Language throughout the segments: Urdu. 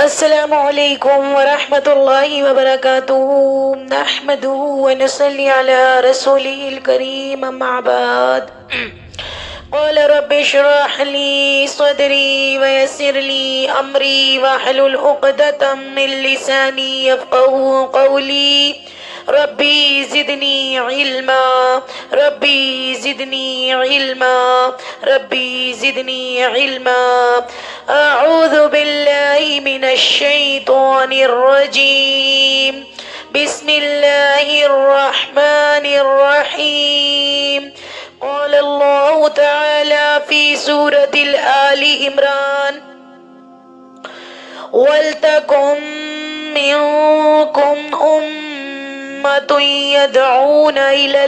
السلام علیکم ورحمۃ اللہ وبرکاتہ نحمده ونصلي على رسوله الكريم اما بعد قال رب اشرح لي صدري ويسر لي امري واحلل عقدة من لساني يفقهوا قولي ربی زدنی علما ربی زدنی علما ربی زدنی علما اعوذ باللہ من الشیطان الرجیم بسم اللہ الرحمن الرحیم قال اللہ تعالی فی سورة آل عمران وَلْتَكُن مِّنكُمْ أُمَّةٌ يَدْعُونَ إِلَى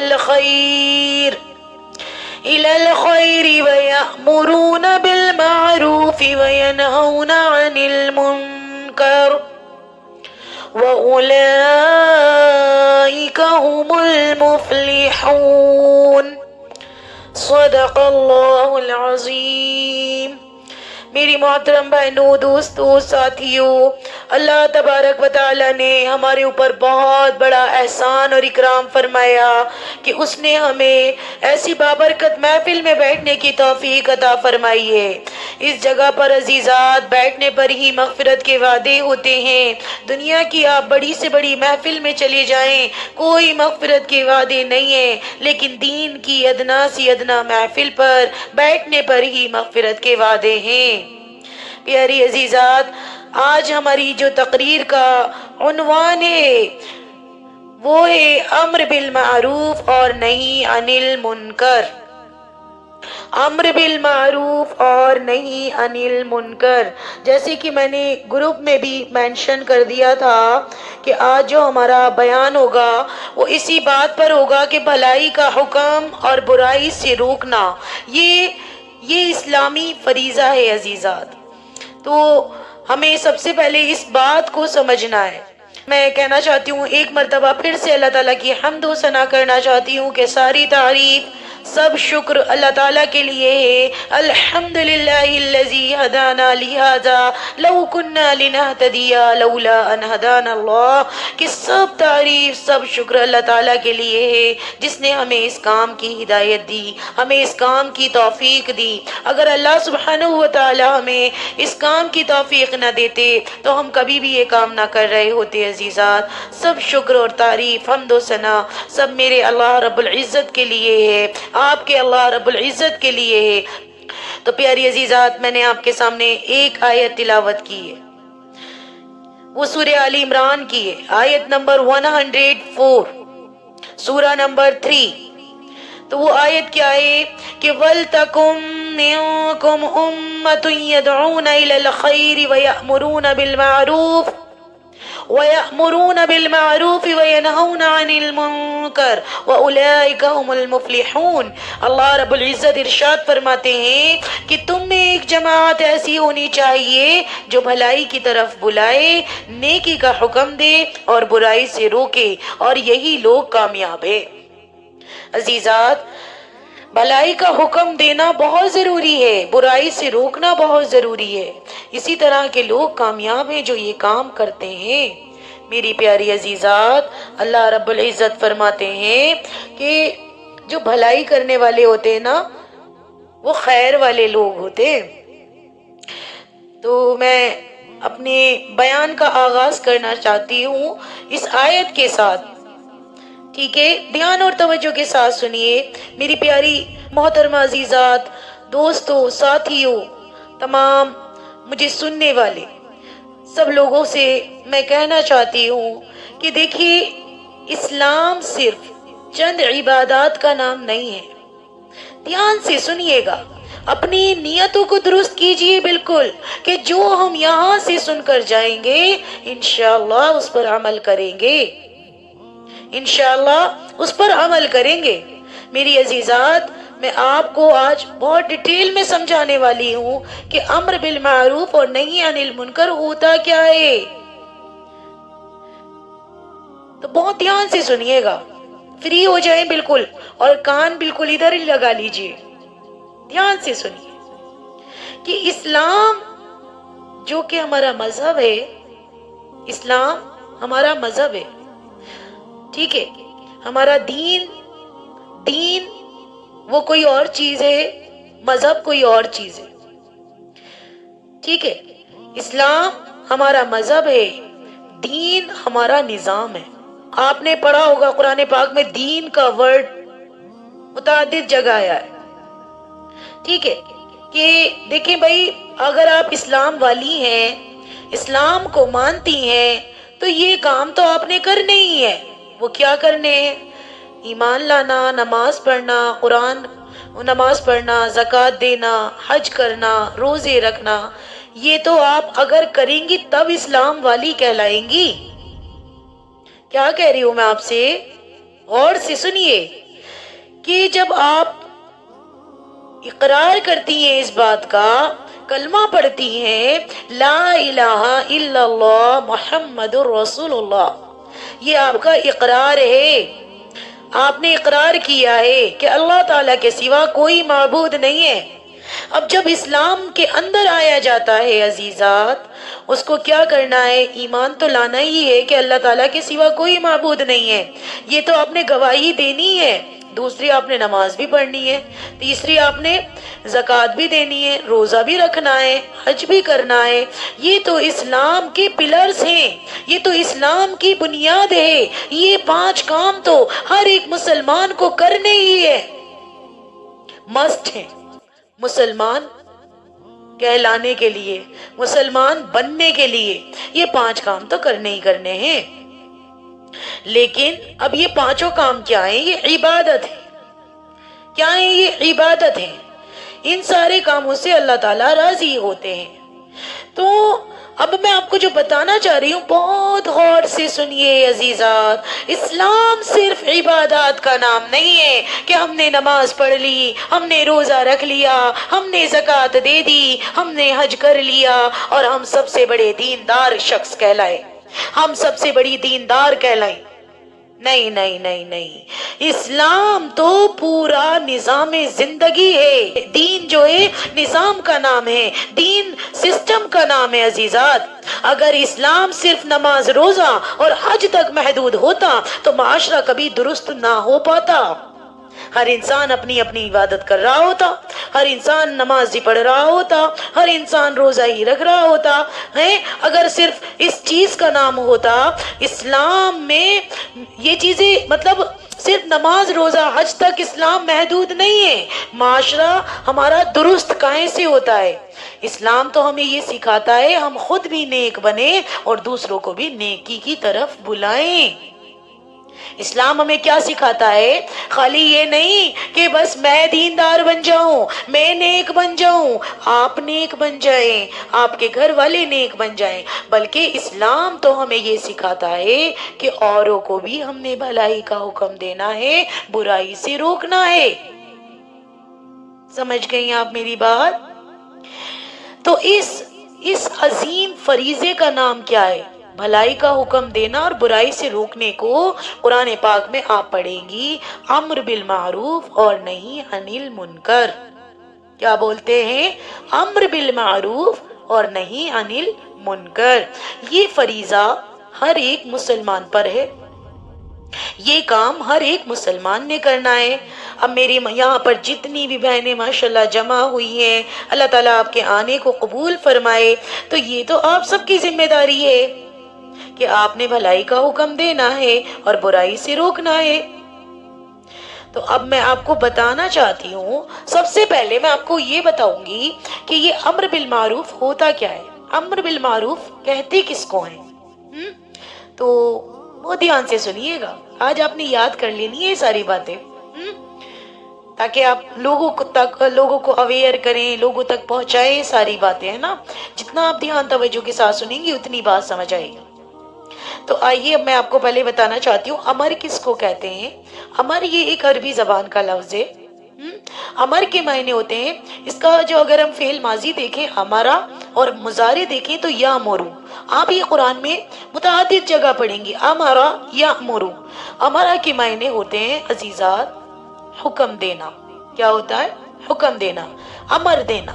الْخَيْرِ وَيَأْمُرُونَ بِالْمَعْرُوفِ وَيَنْهَوْنَ عَنِ الْمُنكَرِ وَأُولَئِكَ هُمُ الْمُفْلِحُونَ صدق اللہ العظیم۔ میری محترم بہنوں، دوستوں، ساتھیوں، اللہ تبارک و تعالیٰ نے ہمارے اوپر بہت بڑا احسان اور اکرام فرمایا کہ اس نے ہمیں ایسی بابرکت محفل میں بیٹھنے کی توفیق عطا فرمائی ہے۔ اس جگہ پر عزیزات بیٹھنے پر ہی مغفرت کے وعدے ہوتے ہیں۔ دنیا کی آپ بڑی سے بڑی محفل میں چلے جائیں، کوئی مغفرت کے وعدے نہیں ہیں، لیکن دین کی ادنا سی ادنا محفل پر بیٹھنے پر ہی مغفرت کے وعدے ہیں۔ پیاری عزیزات، آج ہماری جو تقریر کا عنوان ہے وہ ہے امر بالمعروف اور نہی عن المنکر۔ امر بالمعروف اور نہی عن المنکر، جیسے کہ میں نے گروپ میں بھی مینشن کر دیا تھا کہ آج جو ہمارا بیان ہوگا وہ اسی بات پر ہوگا کہ بھلائی کا حکم اور برائی سے روکنا یہ اسلامی فریضہ ہے عزیزات۔ تو ہمیں سب سے پہلے اس بات کو سمجھنا ہے۔ میں کہنا چاہتی ہوں ایک مرتبہ پھر سے اللہ تعالیٰ کی حمد و ثنا کرنا چاہتی ہوں کہ ساری تعریف سب شکر اللہ تعالیٰ کے لیے ہے۔ الحمدللہ الذی ہدانا لہذا لو کنا لنہتدی لولا ان ہدانا اللہ، کہ سب تعریف سب شکر اللہ تعالیٰ کے لیے ہے جس نے ہمیں اس کام کی ہدایت دی، ہمیں اس کام کی توفیق دی۔ اگر اللہ سبحانہ و تعالیٰ ہمیں اس کام کی توفیق نہ دیتے تو ہم کبھی بھی یہ کام نہ کر رہے ہوتے عزیزات۔ سب شکر اور تعریف حمد و ثنا سب میرے اللہ رب العزت کے لیے ہے، آپ کے اللہ رب العزت کے لیے ہے۔ تو پیاری عزیزات، میں نے آپ کے سامنے ایک آیت تلاوت کی ہے، وہ سورہ آل عمران کی ہے، آیت نمبر 104، سورہ نمبر 3۔ تو وہ آیت کیا ہے کہ وَلْتَكُن مِّنكُمْ أُمَّةٌ يَدْعُونَ إِلَى الْخَيْرِ وَيَأْمُرُونَ بِالْمَعْرُوفِ وَيَنْهَوْنَ عَنِ الْمُنكَرِ وَأُولَئِكَ هُمُ الْمُفْلِحُونَ۔ اللہ رب العزت ارشاد فرماتے ہیں کہ تم میں ایک جماعت ایسی ہونی چاہیے جو بھلائی کی طرف بلائے، نیکی کا حکم دے اور برائی سے روکے، اور یہی لوگ کامیاب ہیں۔ عزیزات، بھلائی کا حکم دینا بہت ضروری ہے، برائی سے روکنا بہت ضروری ہے، اسی طرح کے لوگ کامیاب ہیں جو یہ کام کرتے ہیں۔ میری پیاری عزیزات، اللہ رب العزت فرماتے ہیں کہ جو بھلائی کرنے والے ہوتے ہیں نا وہ خیر والے لوگ ہوتے ہیں۔ تو میں اپنے بیان کا آغاز کرنا چاہتی ہوں اس آیت کے ساتھ، ٹھیک ہے؟ دھیان اور توجہ کے ساتھ سنیے میری پیاری محترمہ عزیزات، دوستوں، ساتھیوں، تمام مجھے سننے والے سب لوگوں سے میں کہنا چاہتی ہوں کہ دیکھیے، اسلام صرف چند عبادات کا نام نہیں ہے۔ دھیان سے سنیے گا، اپنی نیتوں کو درست کیجئے بالکل، کہ جو ہم یہاں سے سن کر جائیں گے انشاءاللہ اس پر عمل کریں گے، انشاءاللہ اس پر عمل کریں گے۔ میری عزیزات، میں آپ کو آج بہت ڈیٹیل میں سمجھانے والی ہوں کہ امر بالمعروف اور نہی عن المنکر ہوتا کیا ہے۔ تو بہت دھیان سے سنیے گا، فری ہو جائیں بالکل، اور کان بالکل ادھر ہی لگا لیجئے، دھیان سے سنیے کہ اسلام جو کہ ہمارا مذہب ہے، اسلام ہمارا مذہب ہے، ٹھیک ہے، ہمارا دین وہ کوئی اور چیز ہے، مذہب کوئی اور چیز ہے، ٹھیک ہے، اسلام ہمارا مذہب ہے، دین ہمارا نظام ہے۔ آپ نے پڑھا ہوگا قرآن پاک میں دین کا ورڈ متعدد جگہ آیا ہے، ٹھیک ہے، کہ دیکھیں بھائی، اگر آپ اسلام والی ہیں، اسلام کو مانتی ہیں، تو یہ کام تو آپ نے کرنے ہی ہے۔ وہ کیا کرنے ہیں؟ ایمان لانا، نماز پڑھنا، نماز پڑھنا، زکوٰۃ دینا، حج کرنا، روزے رکھنا، یہ تو آپ اگر کریں گی تب اسلام والی کہلائیں گی۔ کیا کہہ رہی ہوں میں آپ سے؟ غور سے سنیے کہ جب آپ اقرار کرتی ہیں اس بات کا، کلمہ پڑھتی ہیں لا الہ الا اللہ محمد الرسول اللہ، یہ آپ کا اقرار ہے، آپ نے اقرار کیا ہے کہ اللہ تعالیٰ کے سوا کوئی معبود نہیں ہے۔ اب جب اسلام کے اندر آیا جاتا ہے عزیزات، اس کو کیا کرنا ہے؟ ایمان تو لانا ہی ہے کہ اللہ تعالیٰ کے سوا کوئی معبود نہیں ہے، یہ تو آپ نے گواہی دینی ہے۔ دوسری آپ نے نماز بھی پڑھنی ہے، تیسری آپ نے زکوٰۃ بھی دینی ہے، روزہ بھی رکھنا ہے، حج بھی کرنا ہے۔ یہ تو اسلام کے پلرز ہیں، یہ تو اسلام کی بنیاد ہے، یہ 5 کام تو ہر ایک مسلمان کو کرنے ہی ہے، مسٹ ہے۔ مسلمان کہلانے کے لیے، مسلمان بننے کے لیے یہ 5 کام تو کرنے ہی کرنے ہیں۔ لیکن اب یہ 5 کام کیا ہیں؟ یہ عبادت ہے۔ کیا ہے؟ یہ عبادت ہے۔ ان سارے کاموں سے اللہ تعالیٰ راضی ہوتے ہیں۔ تو اب میں آپ کو جو بتانا چاہ رہی ہوں، بہت غور سے سنیے عزیزات، اسلام صرف عبادات کا نام نہیں ہے کہ ہم نے نماز پڑھ لی، ہم نے روزہ رکھ لیا، ہم نے زکوٰۃ دے دی، ہم نے حج کر لیا اور ہم سب سے بڑے دیندار شخص کہلائے، ہم سب سے بڑی دیندار کہلائیں۔ نہیں نہیں نہیں نہیں، اسلام تو پورا نظام زندگی ہے۔ دین جو ہے نظام کا نام ہے، دین سسٹم کا نام ہے عزیزات۔ اگر اسلام صرف نماز، روزہ اور حج تک محدود ہوتا تو معاشرہ کبھی درست نہ ہو پاتا۔ ہر انسان اپنی اپنی عبادت کر رہا ہوتا، ہر انسان نماز ہی پڑھ رہا ہوتا، ہر انسان روزہ ہی رکھ رہا ہوتا ہے۔ اگر صرف اس چیز کا نام ہوتا، اسلام میں یہ چیزیں مطلب صرف نماز، روزہ، حج تک اسلام محدود نہیں ہے، معاشرہ ہمارا درست کہاں سے ہوتا ہے؟ اسلام تو ہمیں یہ سکھاتا ہے ہم خود بھی نیک بنے اور دوسروں کو بھی نیکی کی طرف بلائیں۔ اسلام ہمیں کیا سکھاتا ہے؟ خالی یہ نہیں کہ بس میں دیندار بن جاؤں، میں نیک بن جاؤں، آپ نیک بن جائیں، آپ کے گھر والے نیک بن جائیں، بلکہ اسلام تو ہمیں یہ سکھاتا ہے کہ اوروں کو بھی ہم نے بھلائی کا حکم دینا ہے، برائی سے روکنا ہے۔ سمجھ گئیں آپ میری بات؟ تو اس عظیم فریضے کا نام کیا ہے؟ بھلائی کا حکم دینا اور برائی سے روکنے کو قرآن پاک میں آپ پڑھیں گی امر بالمعروف اور نہی عن المنکر۔ کیا بولتے ہیں؟ امر بالمعروف اور نہی عن المنکر۔ یہ فریضہ ہر ایک مسلمان پر ہے، یہ کام ہر ایک مسلمان نے کرنا ہے۔ اب میری یہاں پر جتنی بھی بہنیں ماشاءاللہ جمع ہوئی ہیں، اللہ تعالیٰ آپ کے آنے کو قبول فرمائے، تو یہ تو آپ سب کی ذمہ داری ہے کہ آپ نے بھلائی کا حکم دینا ہے اور برائی سے روکنا ہے۔ تو اب میں آپ کو بتانا چاہتی ہوں، سب سے پہلے میں آپ کو یہ بتاؤں گی کہ یہ امر بالمعروف ہوتا کیا ہے، امر بالمعروف کہتے کس کو ہیں؟ تو بہت دھیان سے سنیے گا، آج آپ نے یاد کر لینی ہے یہ ساری باتیں، تاکہ آپ لوگوں کو اویئر کریں، لوگوں تک پہنچائیں ساری باتیں، ہے نا؟ جتنا آپ دھیان توجہ کے ساتھ سنیں گی اتنی بات سمجھ آئے گی۔ تو آئیے اب میں آپ کو پہلے بتانا چاہتی ہوں امر کس کو کہتے ہیں۔ امر یہ ایک عربی زبان کا لفظ ہے۔ امر کے معنی ہوتے ہیں، اس کا جو اگر ہم فعل ماضی دیکھیں ہمارا اور مضارع دیکھیں تو یامرو، آپ یہ قرآن میں متعدد جگہ پڑھیں گے امرا یامرو۔ امرا کے معنی ہوتے ہیں عزیزات حکم دینا۔ کیا ہوتا ہے؟ حکم دینا، امر دینا۔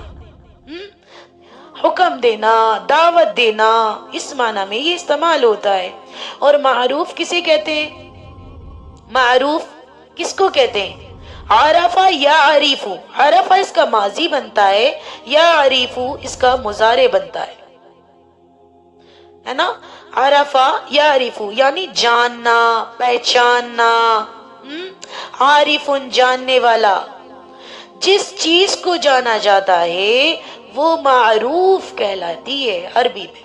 حکم دینا، دعوت دینا، اس معنی میں یہ استعمال ہوتا ہے۔ اور معروف کسے کہتے ہیں؟ معروف کس کو کہتے ہیں؟ عرفہ یا عریفو، عرفہ اس کا ماضی بنتا ہے، یا عریفو اس کا مضارع بنتا ہے نا؟ عرفہ یا عریفو یعنی جاننا، پہچاننا، عارف جاننے والا۔ جس چیز کو جانا جاتا ہے وہ معروف کہلاتی ہے عربی میں۔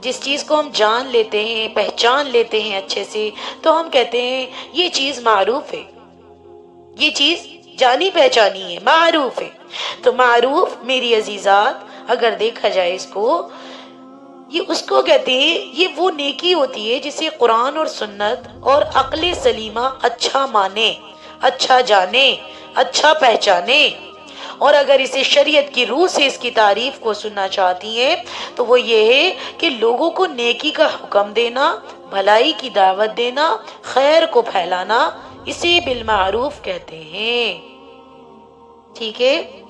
جس چیز کو ہم جان لیتے ہیں، پہچان لیتے ہیں اچھے سے، تو ہم کہتے ہیں یہ چیز معروف ہے، یہ چیز جانی پہچانی ہے، معروف ہے۔ تو معروف میری عزیزات اگر دیکھا جائے اس کو، یہ اس کو کہتے ہیں، یہ وہ نیکی ہوتی ہے جسے قرآن اور سنت اور عقل سلیمہ اچھا مانے، اچھا جانے، اچھا پہچانے۔ اور اگر اسے شریعت کی روح سے اس کی تعریف کو سننا چاہتی ہیں تو وہ یہ ہے کہ لوگوں کو نیکی کا حکم دینا، بھلائی کی دعوت دینا، خیر کو پھیلانا، اسے بالمعروف کہتے ہیں۔ ٹھیک ہے؟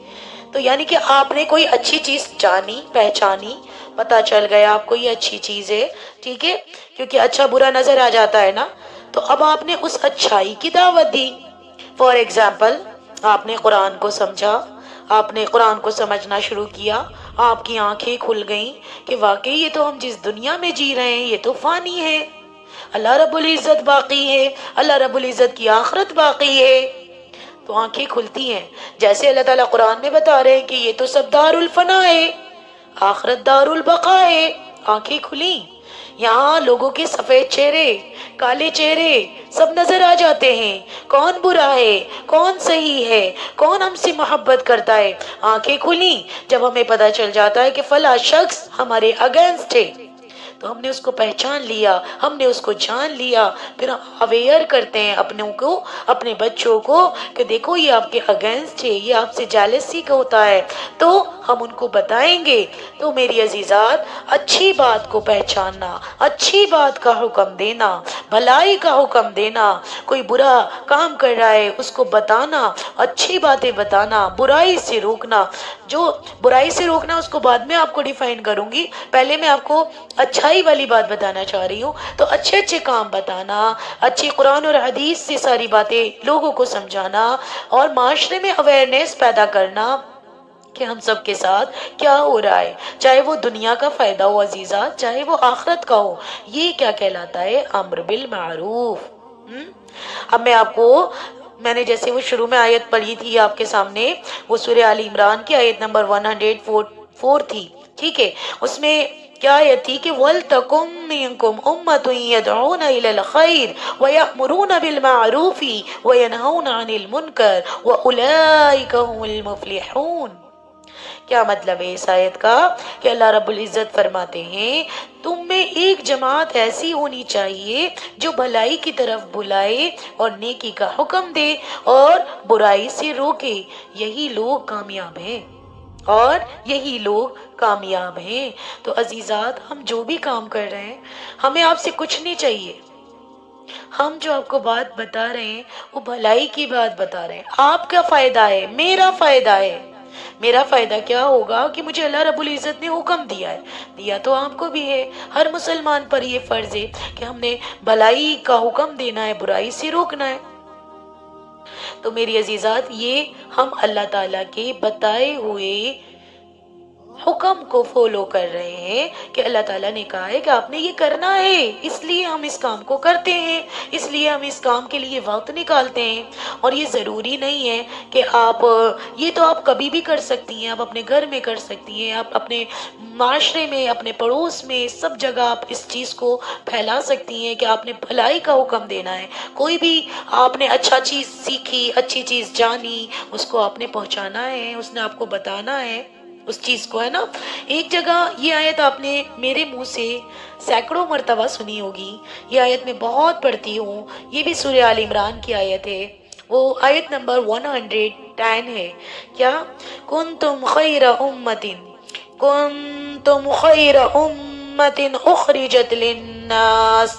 تو یعنی کہ آپ نے کوئی اچھی چیز جانی، پہچانی، پتا چل گیا آپ کو یہ اچھی چیز ہے، ٹھیک ہے، کیونکہ اچھا برا نظر آ جاتا ہے نا، تو اب آپ نے اس اچھائی کی دعوت دی۔ فار ایگزامپل آپ نے قرآن کو سمجھا، آپ نے قرآن کو سمجھنا شروع کیا، آپ کی آنکھیں کھل گئیں کہ واقعی یہ تو ہم جس دنیا میں جی رہے ہیں یہ تو فانی ہے، اللہ رب العزت باقی ہے، اللہ رب العزت کی آخرت باقی ہے، تو آنکھیں کھلتی ہیں۔ جیسے اللہ تعالیٰ قرآن میں بتا رہے ہیں کہ یہ تو سب دار الفنا ہے، آخرت دار البقا ہے، آنکھیں کھلیں۔ یہاں لوگوں کے سفید چہرے، کالے چہرے سب نظر آ جاتے ہیں، کون برا ہے، کون صحیح ہے، کون ہم سے محبت کرتا ہے، آنکھیں کھلیں جب ہمیں پتہ چل جاتا ہے کہ فلاں شخص ہمارے اگینسٹ ہے، تو ہم نے اس کو پہچان لیا، ہم نے اس کو جان لیا، پھر ہم اویئر کرتے ہیں اپنوں کو، اپنے بچوں کو کہ دیکھو یہ آپ کے اگینسٹ ہے، یہ آپ سے جیلسی کا ہوتا ہے، تو ہم ان کو بتائیں گے۔ تو میری عزیزات، اچھی بات کو پہچاننا، اچھی بات کا حکم دینا، بھلائی کا حکم دینا، کوئی برا کام کر رہا ہے اس کو بتانا، اچھی باتیں بتانا، برائی سے روکنا۔ جو برائی سے روکنا اس کو بعد میں آپ کو ڈیفائن کروں گی، پہلے میں آپ کو اچھائی والی بات بتانا چاہ رہی ہوں۔ تو اچھے اچھے کام بتانا، اچھی قرآن اور حدیث سے ساری باتیں لوگوں کو سمجھانا، اور معاشرے میں اویئرنیس پیدا کرنا کہ ہم سب کے ساتھ کیا ہو رہا ہے، چاہے وہ دنیا کا فائدہ ہو عزیزات، چاہے وہ آخرت کا ہو، یہ کیا کہلاتا ہے؟ امر بالمعروف۔ اب میں نے جیسے وہ شروع میں آیت پڑھی تھی آپ کے سامنے، وہ سورہ آل عمران کی آیت نمبر 104 تھی، ٹھیک ہے، اس میں کیا آیت تھی کہ وَلْتَكُمْ مِنْكُمْ أُمَّةٌ يَدْعُونَ إِلَى الْخَيْرِ وَيَأْمُرُونَ بِالْمَعْرُوفِ وَيَنْهَوْنَ عَنِ الْمُنْكَرِ وَأُولَئِكَ هُمُ الْمُفْلِحُونَ۔ کیا مطلب ہے اس آیت کا؟ کہ اللہ رب العزت فرماتے ہیں تم میں ایک جماعت ایسی ہونی چاہیے جو بھلائی کی طرف بلائے اور نیکی کا حکم دے اور برائی سے روکے، یہی لوگ کامیاب ہیں، اور یہی لوگ کامیاب ہیں۔ تو عزیزات، ہم جو بھی کام کر رہے ہیں ہمیں آپ سے کچھ نہیں چاہیے، ہم جو آپ کو بات بتا رہے ہیں وہ بھلائی کی بات بتا رہے ہیں، آپ کا فائدہ ہے، میرا فائدہ ہے۔ میرا فائدہ کیا ہوگا کہ مجھے اللہ رب العزت نے حکم دیا ہے، دیا تو آپ کو بھی ہے، ہر مسلمان پر یہ فرض ہے کہ ہم نے بھلائی کا حکم دینا ہے، برائی سے روکنا ہے۔ تو میری عزیزات، یہ ہم اللہ تعالیٰ کے بتائے ہوئے حکم کو فالو کر رہے ہیں کہ اللہ تعالیٰ نے کہا ہے کہ آپ نے یہ کرنا ہے، اس لیے ہم اس کام کو کرتے ہیں، اس لیے ہم اس کام کے لیے وقت نکالتے ہیں۔ اور یہ ضروری نہیں ہے کہ یہ تو آپ کبھی بھی کر سکتی ہیں، آپ اپنے گھر میں کر سکتی ہیں، آپ اپنے معاشرے میں، اپنے پڑوس میں، سب جگہ آپ اس چیز کو پھیلا سکتی ہیں کہ آپ نے بھلائی کا حکم دینا ہے۔ کوئی بھی آپ نے اچھا چیز سیکھی، اچھی چیز جانی، اس کو آپ نے پہنچانا ہے، اس نے آپ کو بتانا ہے اس چیز کو، ہے نا۔ ایک جگہ یہ آیت آپ نے میرے منہ سے سینکڑوں مرتبہ سنی ہوگی، یہ آیت میں بہت پڑھتی ہوں، یہ بھی سورہ آل عمران کی آیت ہے، وہ آیت نمبر 110 ہے۔ کیا؟ کنتم خیر امت، کنتم خیر امت اخرجت للناس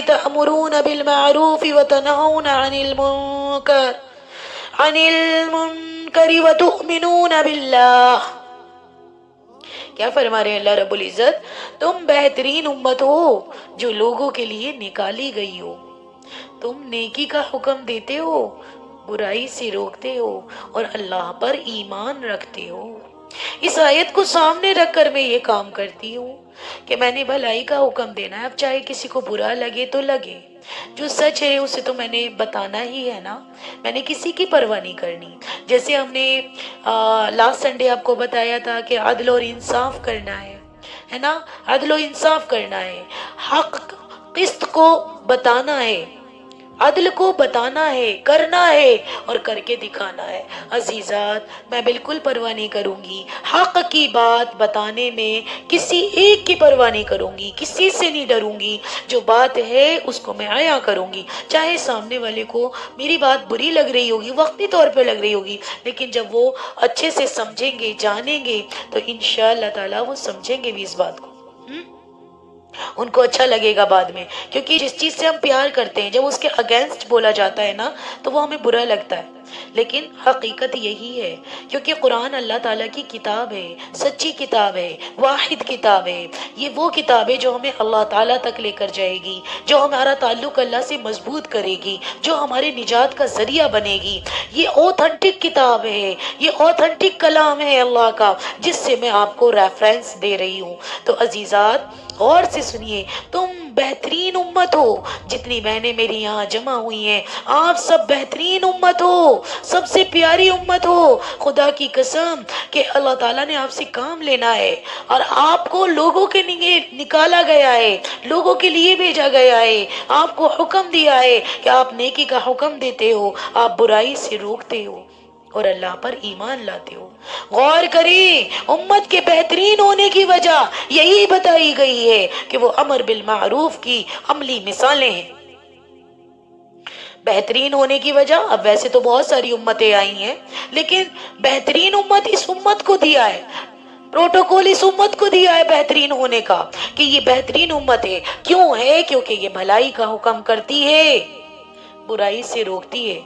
تأمرون بالمعروف وتنهون عن المنکر وتؤمنون باللہ۔ کیا فرما رہے ہیں اللہ رب العزت؟ تم بہترین امت ہو جو لوگوں کے لیے نکالی گئی ہو، تم نیکی کا حکم دیتے ہو، برائی سے روکتے ہو اور اللہ پر ایمان رکھتے ہو۔ اس آیت کو سامنے رکھ کر میں یہ کام کرتی ہوں کہ میں نے بھلائی کا حکم دینا ہے، اب چاہے کسی کو برا لگے تو لگے، جو سچ ہے اسے تو میں نے بتانا ہی ہے نا، میں نے کسی کی پرواہ نہیں کرنی۔ جیسے ہم نے لاسٹ سنڈے آپ کو بتایا تھا کہ عدل اور انصاف کرنا ہے نا، عدل و انصاف کرنا ہے، حق قسط کو بتانا ہے، عدل کو بتانا ہے، کرنا ہے اور کر کے دکھانا ہے۔ عزیزات میں بالکل پرواہ نہیں کروں گی، حق کی بات بتانے میں کسی ایک کی پرواہ نہیں کروں گی، کسی سے نہیں ڈروں گی، جو بات ہے اس کو میں عیاں کروں گی، چاہے سامنے والے کو میری بات بری لگ رہی ہوگی، وقتی طور پہ لگ رہی ہوگی، لیکن جب وہ اچھے سے سمجھیں گے، جانیں گے تو انشاءاللہ تعالیٰ وہ سمجھیں گے بھی اس بات کو، ان کو اچھا لگے گا بعد میں، کیونکہ جس چیز سے ہم پیار کرتے ہیں جب اس کے اگینسٹ بولا جاتا ہے نا تو وہ ہمیں برا لگتا ہے، لیکن حقیقت یہی ہے، کیونکہ قرآن اللہ تعالیٰ کی کتاب ہے، سچی کتاب ہے، واحد کتاب ہے، یہ وہ کتاب ہے جو ہمیں اللہ تعالیٰ تک لے کر جائے گی، جو ہمارا تعلق اللہ سے مضبوط کرے گی، جو ہمارے نجات کا ذریعہ بنے گی۔ یہ اوتھنٹک کتاب ہے، یہ اوتھنٹک کلام ہے اللہ کا، جس سے میں آپ کو ریفرنس دے رہی ہوں۔ تو عزیزات غور سے سنیے، تم بہترین امت ہو، جتنی بہنیں میری یہاں جمع ہوئی ہیں آپ سب بہترین امت ہو، سب سے پیاری امت ہو۔ خدا کی قسم کہ اللہ تعالیٰ نے آپ سے کام لینا ہے اور آپ کو لوگوں کے لیے نکالا گیا ہے، لوگوں کے لیے بھیجا گیا ہے، آپ کو حکم دیا ہے کہ آپ نیکی کا حکم دیتے ہو، آپ برائی سے روکتے ہو اور اللہ پر ایمان لاتے ہو۔ غور کریں، امت کے بہترین ہونے کی وجہ یہی بتائی گئی ہے کہ وہ امر بالمعروف کی عملی مثالیں ہیں۔ بہترین ہونے کی وجہ، اب ویسے تو بہت ساری امتیں آئی ہیں لیکن بہترین امت اس امت کو دیا ہے، پروٹوکول اس امت کو دیا ہے بہترین ہونے کا، کہ یہ بہترین امت ہے۔ کیوں ہے؟ کیونکہ یہ بھلائی کا حکم کرتی ہے، برائی سے روکتی ہے۔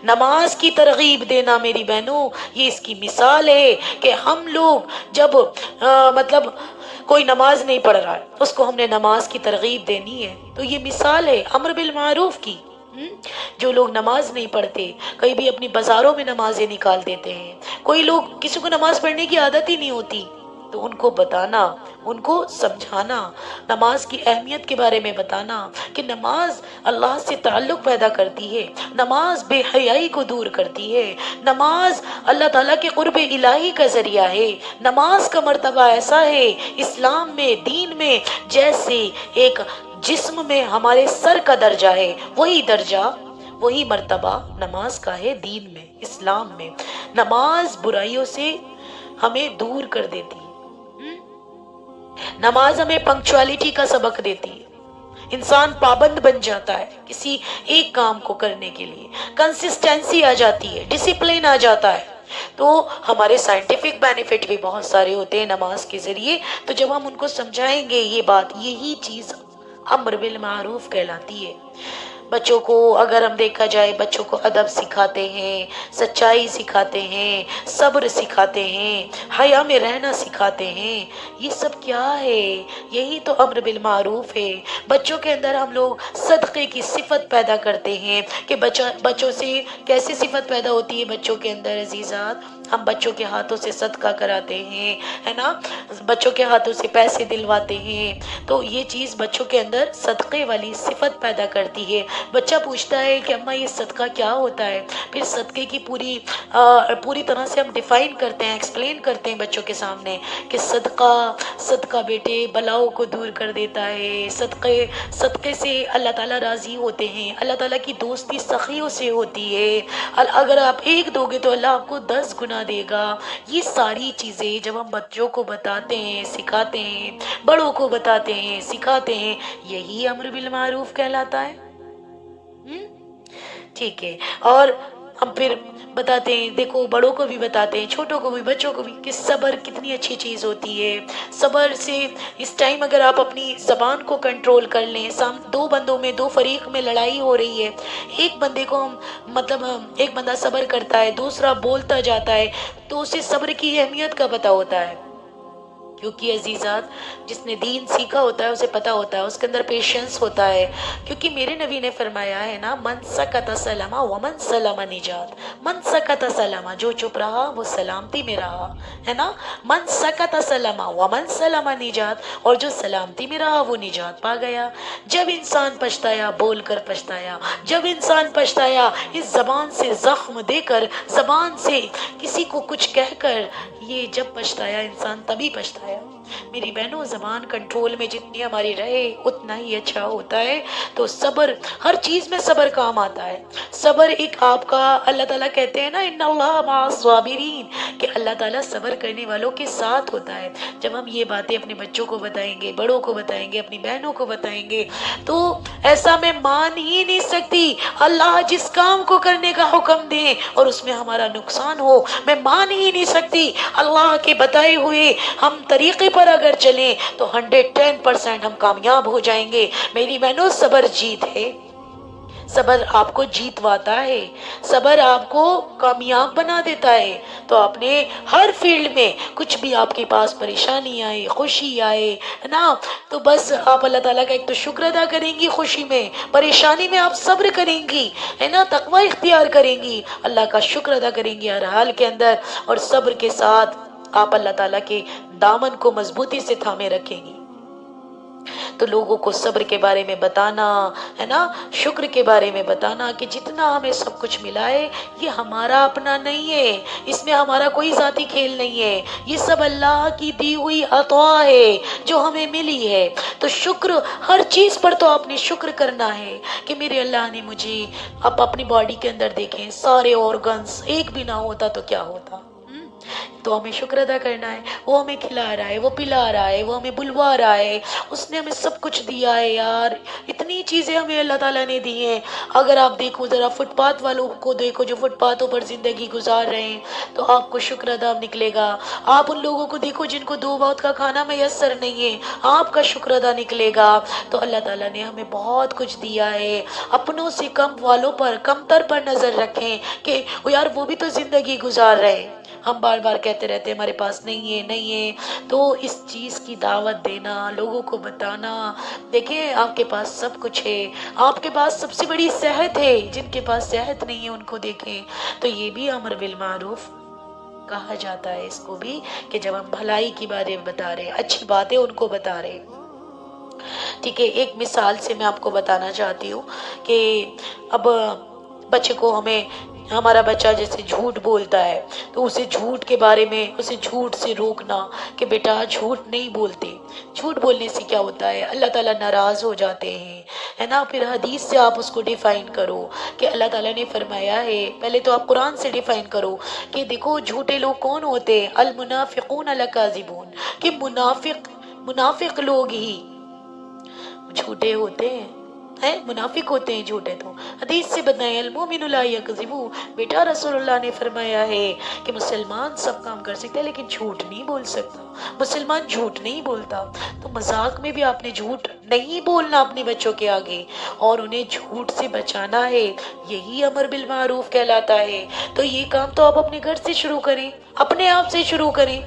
نماز کی ترغیب دینا میری بہنوں، یہ اس کی مثال ہے کہ ہم لوگ جب مطلب کوئی نماز نہیں پڑھ رہا ہے، اس کو ہم نے نماز کی ترغیب دینی ہے، تو یہ مثال ہے امر بالمعروف کی۔ جو لوگ نماز نہیں پڑھتے، کئی بھی اپنی بازاروں میں نمازیں نکال دیتے ہیں، کوئی لوگ کسی کو نماز پڑھنے کی عادت ہی نہیں ہوتی، تو ان کو بتانا، ان کو سمجھانا، نماز کی اہمیت کے بارے میں بتانا کہ نماز اللہ سے تعلق پیدا کرتی ہے، نماز بے حیائی کو دور کرتی ہے، نماز اللہ تعالیٰ کے قرب الہی کا ذریعہ ہے، نماز کا مرتبہ ایسا ہے اسلام میں، دین میں، جیسے ایک جسم میں ہمارے سر کا درجہ ہے، وہی درجہ، وہی مرتبہ نماز کا ہے دین میں، اسلام میں۔ نماز برائیوں سے ہمیں دور کر دیتی ہے، نماز ہمیں پنکچوالٹی کا سبق دیتی ہے، انسان پابند بن جاتا ہے کسی ایک کام کو کرنے کے لیے، کنسسٹنسی آ جاتی ہے، ڈسپلن آ جاتا ہے۔ تو ہمارے سائنٹیفک بینیفٹ بھی بہت سارے ہوتے ہیں نماز کے ذریعے، تو جب ہم ان کو سمجھائیں گے یہ بات، یہی چیز امر بالمعروف کہلاتی ہے۔ بچوں کو اگر ہم دیکھا جائے، بچوں کو ادب سکھاتے ہیں، سچائی سکھاتے ہیں، صبر سکھاتے ہیں، حیا میں رہنا سکھاتے ہیں، یہ سب کیا ہے؟ یہی تو امر بالمعروف ہے۔ بچوں کے اندر ہم لوگ صدقے کی صفت پیدا کرتے ہیں کہ بچوں سے کیسے صفت پیدا ہوتی ہے بچوں کے اندر عزیزات؟ ہم بچوں کے ہاتھوں سے صدقہ کراتے ہیں، ہے نا، بچوں کے ہاتھوں سے پیسے دلواتے ہیں، تو یہ چیز بچوں کے اندر صدقے والی صفت پیدا کرتی ہے۔ بچہ پوچھتا ہے کہ اماں یہ صدقہ کیا ہوتا ہے؟ پھر صدقے کی پوری طرح سے ہم ڈیفائن کرتے ہیں، ایکسپلین کرتے ہیں بچوں کے سامنے کہ صدقہ بیٹے بلاؤں کو دور کر دیتا ہے، صدقے سے اللہ تعالیٰ راضی ہوتے ہیں، اللہ تعالیٰ کی دوستی سخیوں سے ہوتی ہے، اگر آپ ایک دو گے تو اللہ آپ کو 10 گنا دے گا۔ یہ ساری چیزیں جب ہم بچوں کو بتاتے ہیں، سکھاتے ہیں، بڑوں کو بتاتے ہیں، سکھاتے ہیں، یہی امر بالمعروف کہلاتا ہے۔ ٹھیک ہے، اور ہم پھر بتاتے ہیں، دیکھو بڑوں کو بھی بتاتے ہیں، چھوٹوں کو بھی، بچوں کو بھی، کہ صبر کتنی اچھی چیز ہوتی ہے۔ صبر سے اس ٹائم اگر آپ اپنی زبان کو کنٹرول کر لیں، دو بندوں میں، دو فریق میں لڑائی ہو رہی ہے، ایک بندے کو ایک بندہ صبر کرتا ہے، دوسرا بولتا جاتا ہے، تو اسے صبر کی اہمیت کا پتہ ہوتا ہے۔ کیونکہ عزیزات جس نے دین سیکھا ہوتا ہے اسے پتہ ہوتا ہے، اس کے اندر پیشنس ہوتا ہے، کیونکہ میرے نبی نے فرمایا ہے نا، من سکت سلما ومن سلم نجات، من سکت سلما، جو چپ رہا وہ سلامتی میں رہا، ہے نا، من سکت سلما ومن سلم نجات، اور جو سلامتی میں رہا وہ نجات پا گیا۔ جب انسان پچھتایا بول کر پچھتایا، جب انسان پچھتایا اس زبان سے زخم دے کر، زبان سے کسی کو کچھ کہہ کر، یہ جب پچھتایا انسان تبھی پچھتایا۔ میری بہنوں، زبان کنٹرول میں جتنی ہماری رہے اتنا ہی اچھا ہوتا ہے۔ تو صبر، ہر چیز میں صبر کام آتا ہے۔ صبر ایک آپ کا، اللہ تعالیٰ کہتے ہیں نا ان اللہ مع الصابرین، کہ اللہ تعالیٰ صبر کرنے والوں کے ساتھ ہوتا ہے۔ جب ہم یہ باتیں اپنے بچوں کو بتائیں گے، بڑوں کو بتائیں گے، اپنی بہنوں کو بتائیں گے، تو ایسا میں مان ہی نہیں سکتی اللہ جس کام کو کرنے کا حکم دے اور اس میں ہمارا نقصان ہو، میں مان ہی نہیں سکتی۔ اللہ کے بتائے ہوئے ہم طریقے پر اگر چلیں تو 110% ہم کامیاب ہو جائیں گے۔ میری بہنوں، صبر جیت ہے، صبر آپ کو جیتواتا ہے، صبر آپ کو کامیاب بنا دیتا ہے۔ تو آپ نے ہر فیلڈ میں کچھ بھی آپ کے پاس پریشانی آئے، خوشی آئے، ہے نا، تو بس آپ اللہ تعالیٰ کا ایک تو شکر ادا کریں گی، خوشی میں، پریشانی میں آپ صبر کریں گی، ہے نا، تقوی اختیار کریں گی، اللہ کا شکر ادا کریں گی ہر حال کے اندر، اور صبر کے ساتھ آپ اللہ تعالیٰ کے دامن کو مضبوطی سے تھامے رکھیں گی۔ تو لوگوں کو صبر کے بارے میں بتانا، ہے نا، شکر کے بارے میں بتانا کہ جتنا ہمیں سب کچھ ملا ہے یہ ہمارا اپنا نہیں ہے، اس میں ہمارا کوئی ذاتی کھیل نہیں ہے، یہ سب اللہ کی دی ہوئی عطا ہے جو ہمیں ملی ہے۔ تو شکر، ہر چیز پر تو آپ نے شکر کرنا ہے کہ میرے اللہ نے مجھے، آپ اپنی باڈی کے اندر دیکھیں سارے آرگنز، ایک بھی نہ ہوتا تو کیا ہوتا، تو ہمیں شکر ادا کرنا ہے۔ وہ ہمیں کھلا رہا ہے، وہ پلا رہا ہے، وہ ہمیں بلوا رہا ہے، اس نے ہمیں سب کچھ دیا ہے یار، اتنی چیزیں ہمیں اللہ تعالیٰ نے دی ہیں۔ اگر آپ دیکھو ذرا فٹ پاتھ والوں کو دیکھو جو فٹ پاتھوں پر زندگی گزار رہے ہیں، تو آپ کو شکر ادا نکلے گا۔ آپ ان لوگوں کو دیکھو جن کو 2 وقت کا کھانا میسر نہیں ہے، آپ کا شکر ادا نکلے گا۔ تو اللہ تعالیٰ نے ہمیں بہت کچھ دیا ہے۔ اپنوں سے کم والوں پر، کمتر پر نظر رکھیں کہ یار وہ بھی تو زندگی گزار رہے ہیں، ہم بار بار کہتے رہتے ہمارے پاس نہیں ہے نہیں ہے۔ تو اس چیز کی دعوت دینا، لوگوں کو بتانا، دیکھیں آپ کے پاس سب کچھ ہے، آپ کے پاس سب سے بڑی صحت ہے، جن کے پاس صحت نہیں ہے ان کو دیکھیں۔ تو یہ بھی امر بالمعروف کہا جاتا ہے اس کو بھی، کہ جب ہم بھلائی کے بارے میں بتا رہے، اچھی باتیں ان کو بتا رہے۔ ٹھیک ہے، ایک مثال سے میں آپ کو بتانا چاہتی ہوں کہ اب بچے کو ہمیں، ہمارا بچہ جیسے جھوٹ بولتا ہے تو اسے جھوٹ کے بارے میں، اسے جھوٹ سے روکنا کہ بیٹا جھوٹ نہیں بولتے، جھوٹ بولنے سے کیا ہوتا ہے، اللہ تعالیٰ ناراض ہو جاتے ہیں، ہے نا۔ پھر حدیث سے آپ اس کو ڈیفائن کرو کہ اللہ تعالیٰ نے فرمایا ہے، پہلے تو آپ قرآن سے ڈیفائن کرو کہ دیکھو جھوٹے لوگ کون ہوتے ہیں، المنافقون لکاذبون، کہ منافق لوگ ہی جھوٹے ہوتے ہیں، منافق ہوتے ہیں جھوٹے۔ تو حدیث سے بتائیں المومن لا یکذب، بیٹا رسول اللہ نے فرمایا ہے کہ مسلمان سب کام کر سکتا ہے لیکن جھوٹ نہیں بول سکتا، مسلمان جھوٹ نہیں بولتا۔ تو مذاق میں بھی آپ نے جھوٹ نہیں بولنا اپنے بچوں کے آگے، اور انہیں جھوٹ سے بچانا ہے، یہی امر بالمعروف کہلاتا ہے۔ تو یہ کام تو آپ اپنے گھر سے شروع کریں، اپنے آپ سے شروع کریں،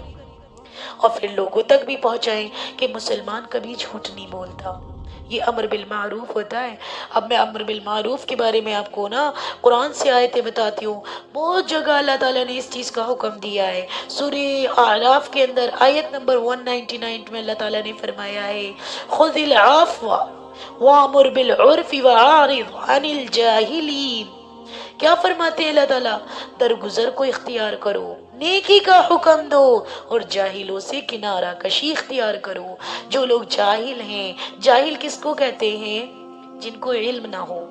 اور پھر لوگوں تک بھی پہنچائیں کہ مسلمان کبھی جھوٹ نہیں بولتا، یہ امر بالمعروف ہوتا ہے۔ اب میں امر بالمعروف کے بارے میں آپ کو نا قرآن سے آیتیں بتاتی ہوں، بہت جگہ اللہ تعالیٰ نے اس چیز کا حکم دیا ہے۔ سورہ اعراف کے اندر آیت نمبر 199 میں اللہ تعالیٰ نے فرمایا ہے، خذ العفو وامر بالعرف واعرض عن الجاہلین۔ کیا فرماتے ہیں اللہ تعالیٰ، درگزر کو اختیار کرو، نیکی کا حکم دو، اور جاہلوں سے کنارہ کشی اختیار کرو۔ جو لوگ جاہل ہیں، جاہل کس کو کہتے ہیں، جن کو علم نہ ہو۔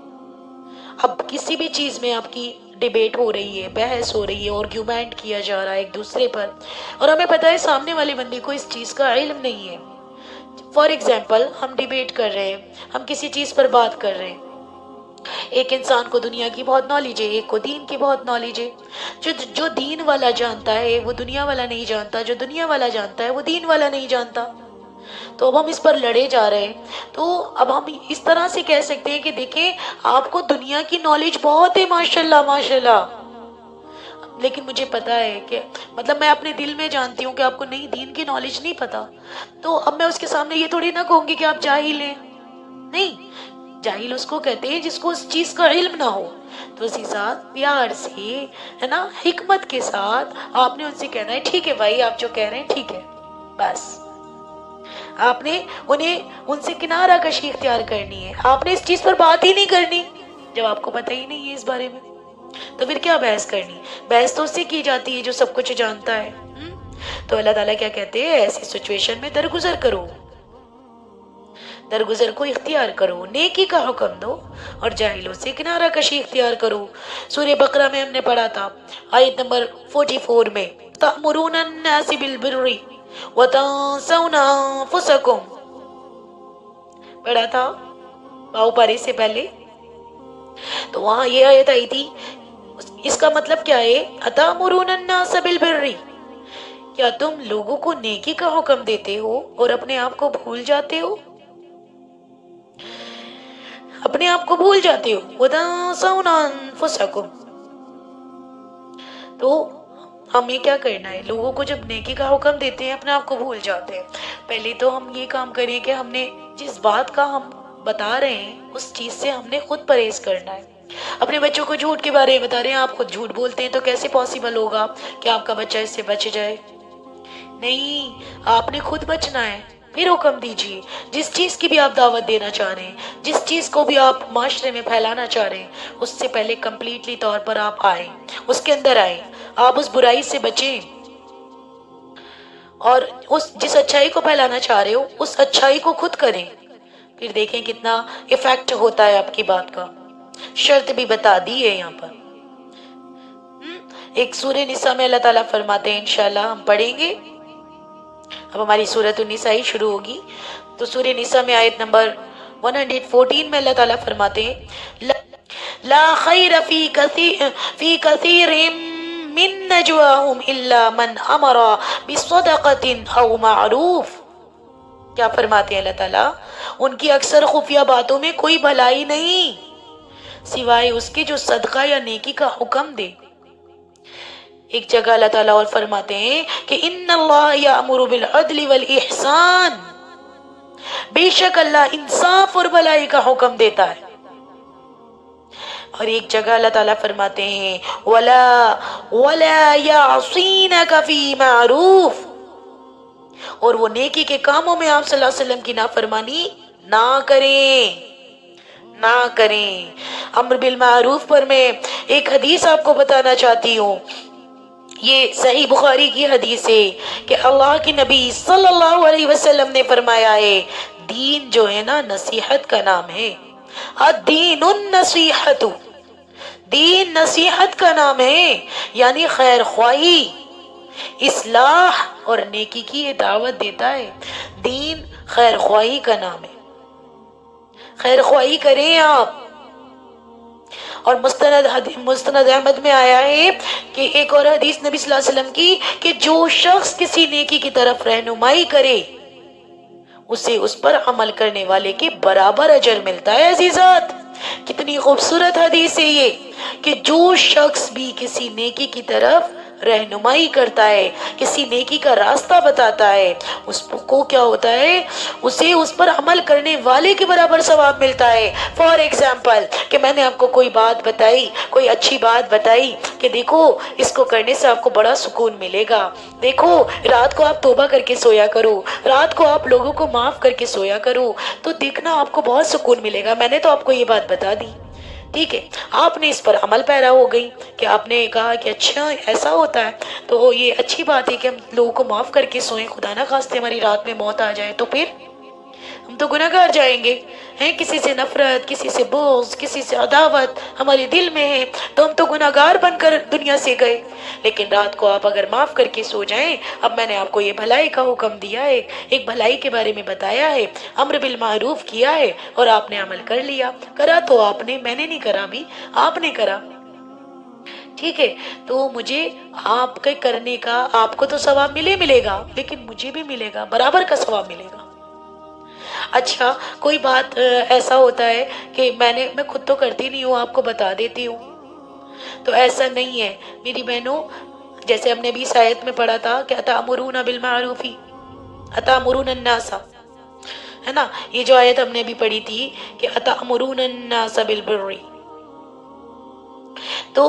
اب کسی بھی چیز میں آپ کی ڈیبیٹ ہو رہی ہے، بحث ہو رہی ہے، آرگیومنٹ کیا جا رہا ہے ایک دوسرے پر، اور ہمیں پتہ ہے سامنے والے بندے کو اس چیز کا علم نہیں ہے۔ فار ایگزامپل ہم ڈیبیٹ کر رہے ہیں، ہم کسی چیز پر بات کر رہے ہیں، ایک انسان کو دنیا کی بہت نالج ہے، ایک کو دین کی بہت نالج ہے۔ جو دین والا جانتا ہے وہ دنیا والا نہیں جانتا، جو دنیا والا جانتا ہے وہ دین والا نہیں جانتا۔ تو اب ہم اس پر لڑے جا رہے ہیں۔ تو اب ہم اس طرح سے کہہ سکتے ہیں کہ دیکھیں آپ کو دنیا کی نالج بہت ہے، ماشاءاللہ ماشاءاللہ، لیکن مجھے پتا ہے کہ مطلب میں اپنے دل میں جانتی ہوں کہ آپ کو نہیں، دین کی نالج نہیں پتا، تو اب میں اس کے سامنے یہ تھوڑی نہ کہوں گی کہ آپ جاہل ہیں، نہیں، جاہل اس کو کہتے ہیں جس کو اس چیز کا علم نہ ہو۔ تو اسی ساتھ پیار سے، ہے نا، حکمت کے ساتھ آپ نے ان سے کہنا ہے ٹھیک ہے بھائی آپ جو کہہ رہے ہیں ٹھیک ہے، بس آپ نے انہیں ان سے کنارہ کشی اختیار کرنی ہے، آپ نے اس چیز پر بات ہی نہیں کرنی جب آپ کو پتہ ہی نہیں ہے اس بارے میں، تو پھر کیا بحث کرنی؟ بحث تو اس سے کی جاتی ہے جو سب کچھ جانتا ہے۔ تو اللہ تعالیٰ کیا کہتے ہیں، ایسی سچویشن میں درگزر کرو، درگزر کو اختیار کرو، نیکی کا حکم دو اور جاہلوں سے کنارہ کشی اختیار کرو۔ سورہ بقرہ میں ہم نے پڑھا تھا آیت نمبر 44 میں، تأمرون الناس بالبر وتنسون انفسکم، پڑھا تھا باؤ پارے سے پہلے، تو وہاں یہ آیت آئی تھی، اس کا مطلب کیا ہے، اتامرون الناس بالبر، کیا تم لوگوں کو نیکی کا حکم دیتے ہو اور اپنے آپ کو بھول جاتے ہو، اپنے آپ کو بھول جاتے ہو، وتنسون انفسکم۔ تو ہمیں کیا کرنا ہے، لوگوں کو جب نیکی کا حکم دیتے ہیں اپنے آپ کو بھول جاتے ہیں۔ پہلے تو ہم یہ کام کریں کہ ہم نے جس بات کا ہم بتا رہے ہیں اس چیز سے ہم نے خود پرہیز کرنا ہے۔ اپنے بچوں کو جھوٹ کے بارے میں بتا رہے ہیں، آپ خود جھوٹ بولتے ہیں، تو کیسے پاسبل ہوگا کہ آپ کا بچہ اس سے بچ جائے؟ نہیں، آپ نے خود بچنا ہے، پھر حکم دیجیے۔ جس چیز کی بھی آپ دعوت دینا چاہ رہے ہیں، جس چیز کو بھی آپ معاشرے میں پھیلانا چاہ رہے ہیں، اس سے پہلے کمپلیٹلی طور پر آپ آئیں، اس کے اندر آئیں، آپ اس برائی سے بچیں، اور جس اچھائی کو پھیلانا چاہ رہے ہو اس اچھائی کو خود کریں، پھر دیکھیں کتنا ایفیکٹ ہوتا ہے آپ کی بات کا۔ شرط بھی بتا دی ہے یہاں پر۔ ایک سورہ نساء میں اللہ تعالیٰ فرماتے ہیں، انشاءاللہ ہم پڑھیں گے، اب ہماری سورۃ النساء ہی شروع ہوگی، تو سورہ نساء میں آیت نمبر 114 میں اللہ تعالیٰ فرماتے ہیں، لا خیر فی کثیر من نجواہم الا من امر بصدقۃ او معروف۔ کیا فرماتے ہیں اللہ تعالیٰ، ان کی اکثر خفیہ باتوں میں کوئی بھلائی نہیں سوائے اس کے جو صدقہ یا نیکی کا حکم دے۔ ایک جگہ اللہ تعالیٰ اور فرماتے ہیں کہ ان اللہ یامر بالعدل والاحسان، بے شک اللہ انصاف اور بھلائی کا حکم دیتا ہے۔ اور ایک جگہ اللہ تعالیٰ فرماتے ہیں وَلَا يَعْصِينَكَ فِي مَعْرُوفٍ، اور وہ نیکی کے کاموں میں آپ صلی اللہ علیہ وسلم کی نافرمانی نہ کریں، نہ کریں۔ امر بالمعروف پر میں ایک حدیث آپ کو بتانا چاہتی ہوں، یہ صحیح بخاری کی حدیث ہے کہ اللہ کی نبی صلی اللہ علیہ وسلم نے فرمایا ہے، دین جو ہے نا نصیحت کا نام ہے، الدین النصیحت، دین نصیحت کا نام ہے، یعنی خیر خواہی، اصلاح اور نیکی کی یہ دعوت دیتا ہے۔ دین خیر خواہی کا نام ہے، خیر خواہی کریں آپ۔ اور مستند احمد میں آیا ہے کہ ایک اور حدیث نبی صلی اللہ علیہ وسلم کی کہ جو شخص کسی نیکی کی طرف رہنمائی کرے اسے اس پر عمل کرنے والے کے برابر اجر ملتا ہے۔ عزیزات، کتنی خوبصورت حدیث ہے یہ کہ جو شخص بھی کسی نیکی کی طرف رہنمائی کرتا ہے، کسی نیکی کا راستہ بتاتا ہے، اس کو کیا ہوتا ہے، اسے اس پر عمل کرنے والے کے برابر ثواب ملتا ہے۔ فار ایگزامپل کہ میں نے آپ کو کوئی بات بتائی، کوئی اچھی بات بتائی کہ دیکھو اس کو کرنے سے آپ کو بڑا سکون ملے گا، دیکھو رات کو آپ توبہ کر کے سویا کرو، رات کو آپ لوگوں کو معاف کر کے سویا کرو، تو دیکھنا آپ کو بہت سکون ملے گا، میں نے تو آپ کو یہ بات بتا دی، ٹھیک ہے، آپ نے اس پر عمل پیرا ہو گئی کہ آپ نے کہا کہ اچھا ایسا ہوتا ہے، تو یہ اچھی بات ہے کہ ہم لوگوں کو معاف کر کے سوئیں، خدا نہ خواستہ ہماری رات میں موت آ جائے تو پھر ہم تو گناہگار جائیں گے، ہیں کسی سے نفرت، کسی سے بغض، کسی سے عداوت ہمارے دل میں ہے، تو ہم تو گناہگار بن کر دنیا سے گئے۔ لیکن رات کو آپ اگر معاف کر کے سو جائیں، اب میں نے آپ کو یہ بھلائی کا حکم دیا ہے، ایک بھلائی کے بارے میں بتایا ہے، امر بالمعروف کیا ہے اور آپ نے عمل کر لیا، کرا تو آپ نے، میں نے نہیں کرا بھی، آپ نے کرا، ٹھیک ہے، تو مجھے آپ کے کرنے کا، آپ کو تو ثواب ملے گا، لیکن مجھے بھی ملے گا، برابر کا ثواب ملے گا۔ اچھا کوئی بات ایسا ہوتا ہے کہ میں خود تو کرتی نہیں ہوں، آپ کو بتا دیتی ہوں، تو ایسا نہیں ہے میری بہنوں، جیسے ہم نے بھی اس آیت میں پڑھا تھا کہ اتامرون بالمعروف اتامرون الناس، ہے نا، یہ جو آیت ہم نے بھی پڑھی تھی کہ اتامرون الناس بالبر، تو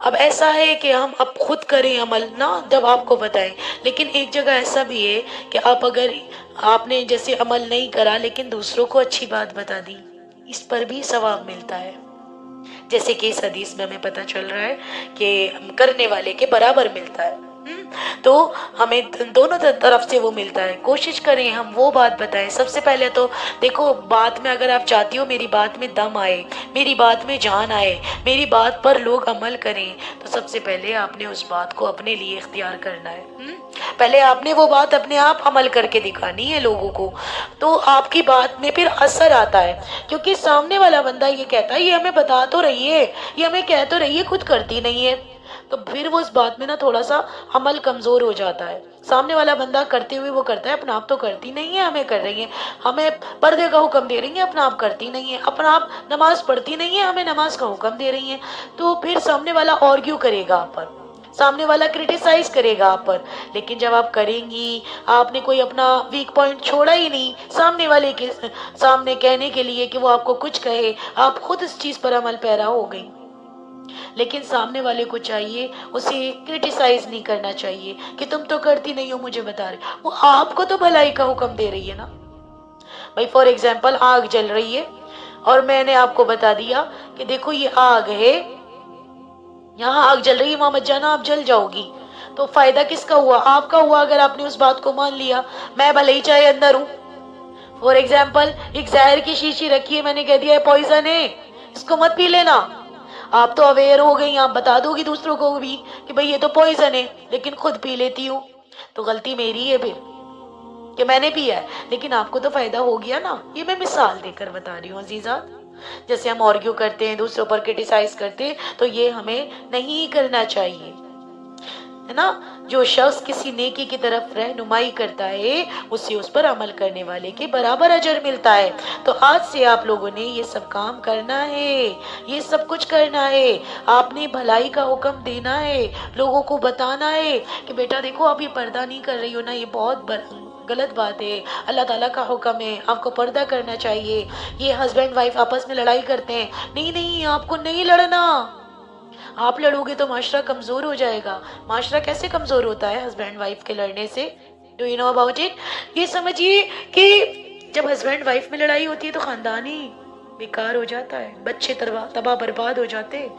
اب ایسا ہے کہ ہم اب خود کریں عمل نا جب آپ کو بتائیں، لیکن ایک جگہ ایسا بھی ہے کہ آپ اگر آپ نے جیسے عمل نہیں کرا لیکن دوسروں کو اچھی بات بتا دی، اس پر بھی ثواب ملتا ہے، جیسے کہ اس حدیث میں ہمیں پتہ چل رہا ہے کہ کرنے والے کے برابر ملتا ہے۔ تو ہمیں دونوں طرف سے وہ ملتا ہے، کوشش کریں ہم وہ بات بتائیں۔ سب سے پہلے تو دیکھو، بات میں اگر آپ چاہتی ہو میری بات میں دم آئے، میری بات میں جان آئے، میری بات پر لوگ عمل کریں، تو سب سے پہلے آپ نے اس بات کو اپنے لیے اختیار کرنا ہے۔ پہلے آپ نے وہ بات اپنے آپ عمل کر کے دکھانی ہے لوگوں کو، تو آپ کی بات میں پھر اثر آتا ہے، کیونکہ سامنے والا بندہ یہ کہتا ہے یہ ہمیں بتا تو رہی ہے، یہ ہمیں کہہ تو رہی ہے، خود کرتی نہیں ہے، تو پھر وہ اس بات میں نا تھوڑا سا عمل کمزور ہو جاتا ہے۔ سامنے والا بندہ کرتے ہوئے وہ کرتا ہے، اپنا آپ تو کرتی نہیں ہے، ہمیں کر رہی ہے، ہمیں پردے کا حکم دے رہی ہے، اپنا آپ کرتی نہیں ہے، اپنا آپ نماز پڑھتی نہیں ہے، ہمیں نماز کا حکم دے رہی ہیں، تو پھر سامنے والا آرگیو کرے گا آپ پر، سامنے والا کرٹیسائز کرے گا آپ پر، لیکن جب آپ کریں گی، آپ نے کوئی اپنا ویک پوائنٹ چھوڑا ہی نہیں سامنے والے کے سامنے کہنے کے لیے کہ وہ آپ کو کچھ کہے، آپ خود اس چیز پر عمل پیرا ہو گئی، لیکن سامنے والے کو چاہیے اسے کرٹیسائز نہیں کرنا چاہیے کہ تم تو کرتی نہیں ہو، مجھے بتا رہے، وہ آپ کو تو بھلائی کا حکم دے رہی ہے نا۔ بھائی فار ایگزامپل آگ جل رہی ہے اور میں نے آپ کو بتا دیا کہ دیکھو یہ آگ ہے، یہاں آگ جل رہی ہے، وہاں مت جانا، آپ جل جاؤ گی، تو فائدہ کس کا ہوا؟ آپ کا ہوا، اگر آپ نے اس بات کو مان لیا، میں بھلے ہی چاہے اندر ہوں۔ فار ایگزامپل ایک زہر کی شیشی رکھی ہے، میں نے کہہ دیا ہے پوائزن ہے، اس کو مت پی لینا، آپ تو اویئر ہو گئی، آپ بتا دو گی دوسروں کو بھی کہ بھئی یہ تو پوائزن ہے، لیکن خود پی لیتی ہوں، تو غلطی میری ہے پھر کہ میں نے پیا ہے، لیکن آپ کو تو فائدہ ہو گیا نا۔ یہ میں مثال دے کر بتا رہی ہوں عزیزات، جیسے ہم آرگیو کرتے ہیں، دوسروں پر کرٹیسائز کرتے ہیں، تو یہ ہمیں نہیں کرنا چاہیے، ہے نا۔ جو شخص کسی نیکی کی طرف رہنمائی کرتا ہے، اسے اس پر عمل کرنے والے کے برابر اجر ملتا ہے۔ تو آج سے آپ لوگوں نے یہ سب کام کرنا ہے، یہ سب کچھ کرنا ہے، آپ نے بھلائی کا حکم دینا ہے، لوگوں کو بتانا ہے کہ بیٹا دیکھو آپ یہ پردہ نہیں کر رہی ہو نا، یہ بہت غلط بات ہے، اللہ تعالیٰ کا حکم ہے، آپ کو پردہ کرنا چاہیے۔ یہ ہسبینڈ وائف آپس میں لڑائی کرتے ہیں، نہیں نہیں آپ کو نہیں لڑنا، آپ لڑو گے تو معاشرہ کمزور ہو جائے گا۔ معاشرہ کیسے کمزور ہوتا ہے؟ ہسبینڈ وائف کے لڑنے سے۔ Do you know about it? یہ سمجھیے کہ جب ہسبینڈ وائف میں لڑائی ہوتی ہے تو خاندان ہی بیکار ہو جاتا ہے، بچے تباہ برباد ہو جاتے ہیں،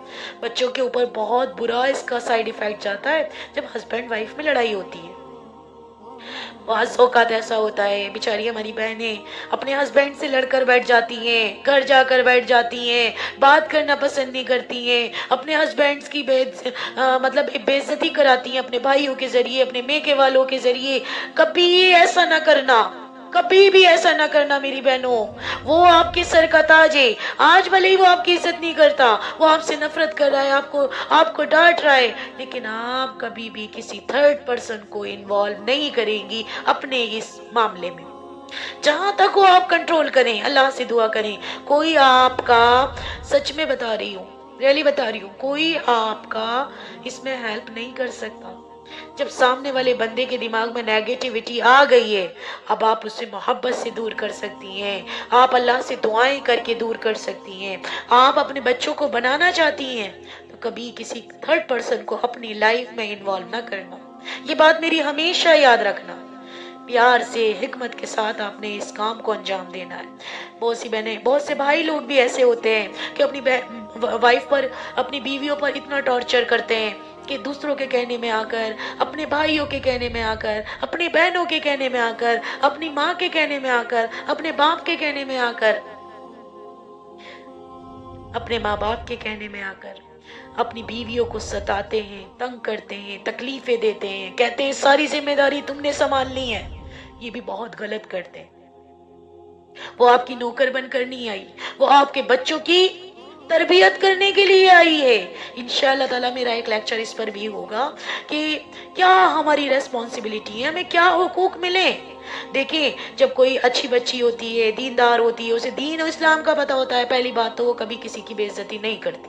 بچوں کے اوپر بہت برا اس کا سائیڈ ایفیکٹ جاتا ہے جب ہسبینڈ وائف میں لڑائی ہوتی ہے۔ بعض اوقات ایسا ہوتا ہے بیچاری ہماری بہنیں اپنے ہسبینڈ سے لڑ کر بیٹھ جاتی ہیں، گھر جا کر بیٹھ جاتی ہیں، بات کرنا پسند نہیں کرتی ہیں، اپنے ہسبینڈ کی مطلب بے عزتی کراتی ہیں اپنے بھائیوں کے ذریعے، اپنے میکے والوں کے ذریعے۔ کبھی ایسا نہ کرنا، کبھی بھی ایسا نہ کرنا میری بہنوں، وہ آپ کے سر کا تاج ہے، آج بھلے ہی وہ آپ کی عزت نہیں کرتا، وہ آپ سے نفرت کر رہا ہے، آپ کو ڈانٹ رہا ہے، لیکن آپ کبھی بھی کسی تھرڈ پرسن کو انوالو نہیں کریں گی اپنے اس معاملے میں، جہاں تک وہ آپ کنٹرول کریں۔ اللہ سے دعا کریں کوئی آپ کا، سچ میں بتا رہی ہوں، ریئلی بتا رہی ہوں، کوئی آپ کا اس میں ہیلپ نہیں کر سکتا۔ جب سامنے والے بندے کے دماغ میں نیگیٹیوٹی آ گئی ہے، اب آپ اسے محبت سے دور کر سکتی ہیں، آپ اللہ سے دعائیں کر کے دور کر سکتی ہیں، آپ اپنے بچوں کو بنانا چاہتی ہیں، تو کبھی کسی تھرڈ پرسن کو اپنی لائف میں انوالو نہ کرنا۔ یہ بات میری ہمیشہ یاد رکھنا، پیار سے، حکمت کے ساتھ آپ نے اس کام کو انجام دینا ہے۔ بہت سی بہنیں، بہت سے بھائی لوگ بھی ایسے ہوتے ہیں کہ اپنی وائف پر، اپنی بیویوں پر اتنا ٹارچر کرتے ہیں کہ دوسروں کے کہنے میں آ کر، اپنے بھائیوں کے کہنے میں آ کر، اپنی بہنوں کے کہنے میں آ کر، اپنی ماں کے کہنے میں آ کر، اپنے باپ کے کہنے میں آ کر، اپنے ماں باپ کے کہنے میں آ کر اپنی بیویوں کو ستاتے ہیں، تنگ کرتے ہیں، تکلیفیں دیتے ہیں، کہتے ہیں ساری ذمہ داری تم نے سنبھالنی ہے۔ یہ بھی بہت غلط کرتے ہیں۔ وہ آپ کی نوکر بن کر نہیں آئی، وہ آپ کے بچوں کی تربیت کرنے کے لیے آئی ہے۔ انشاءاللہ تعالیٰ میرا ایک لیکچر اس پر بھی ہوگا کہ کیا ہماری ریسپانسبلٹی ہے، ہمیں کیا حقوق ملے۔ دیکھیں جب کوئی اچھی بچی ہوتی ہے، دیندار ہوتی ہے، اسے دین و اسلام کا پتہ ہوتا ہے، پہلی بات تو وہ کبھی کسی کی بے عزتی نہیں کرتی،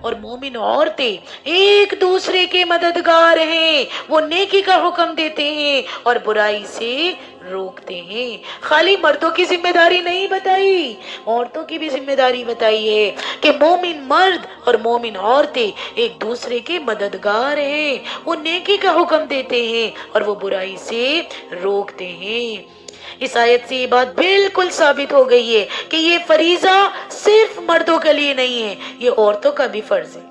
اور مومن عورتیں ایک دوسرے کے مددگار ہیں، وہ نیکی کا حکم دیتے ہیں اور برائی سے روکتے ہیں۔ خالی مردوں کی ذمہ داری نہیں بتائی، عورتوں کی بھی ذمہ داری بتائی ہے کہ مومن مرد اور مومن عورتیں ایک دوسرے کے مددگار ہیں، وہ نیکی کا حکم دیتے ہیں اور وہ برائی سے روکتے ہیں۔ اس آیت سے یہ بات بالکل ثابت ہو گئی ہے کہ یہ فریضہ صرف مردوں کے لیے نہیں ہے، یہ عورتوں کا بھی فرض ہے۔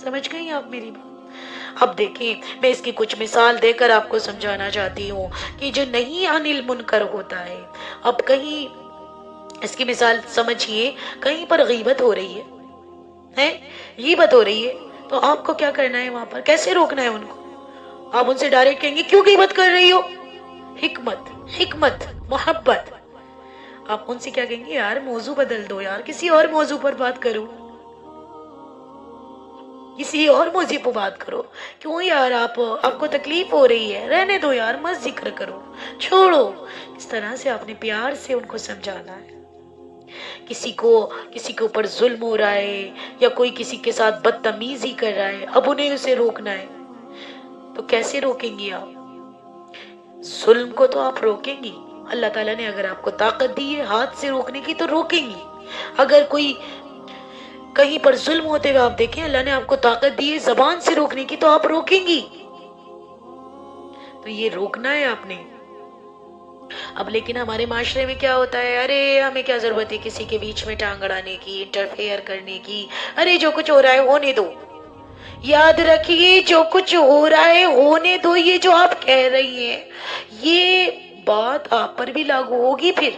سمجھ گئی آپ میری بات؟ اب دیکھیں، میں اس کی کچھ مثال دے کر آپ کو سمجھانا چاہتی ہوں کہ جو نہیں عن المنکر ہوتا ہے، اب کہیں اس کی مثال سمجھیے، کہیں پر غیبت ہو رہی ہے، غیبت ہو رہی ہے، تو آپ کو کیا کرنا ہے؟ وہاں پر کیسے روکنا ہے ان کو؟ آپ ان سے ڈائریکٹ کہیں گے کیوں غیبت کر رہی ہو؟ حکمت، محبت۔ آپ ان سے کیا کہیں گے؟ یار موضوع بدل دو، یار کسی اور موضوع پر بات کرو، کسی اور موضوع پر بات کرو، کیوں یار آپ کو تکلیف ہو رہی ہے، رہنے دو یار، مت ذکر کرو، چھوڑو۔ اس طرح سے آپ نے پیار سے ان کو سمجھانا ہے۔ کسی کے اوپر ظلم ہو رہا ہے یا کوئی کسی کے ساتھ بدتمیزی کر رہا ہے، اب انہیں اسے روکنا ہے، تو کیسے روکیں گی آپ؟ ظلم کو تو آپ روکیں گی، اللہ تعالیٰ نے اگر آپ کو طاقت دی ہے ہاتھ سے روکنے کی تو روکیں گی۔ اگر کوئی کہیں پر ظلم ہوتے ہوئے آپ دیکھیں اللہ نے آپ کو طاقت دی ہے زبان سے روکنے کی تو آپ روکیں گی۔ تو یہ روکنا ہے آپ نے۔ اب لیکن ہمارے معاشرے میں کیا ہوتا ہے، ارے ہمیں کیا ضرورت ہے کسی کے بیچ میں ٹانگ اڑانے کی، انٹرفیئر کرنے کی، ارے جو کچھ ہو رہا ہے ہونے دو۔ یاد رکھیے جو کچھ ہو رہا ہے ہونے دو، یہ جو آپ کہہ رہی ہیں یہ بات آپ پر بھی لاگو ہوگی۔ پھر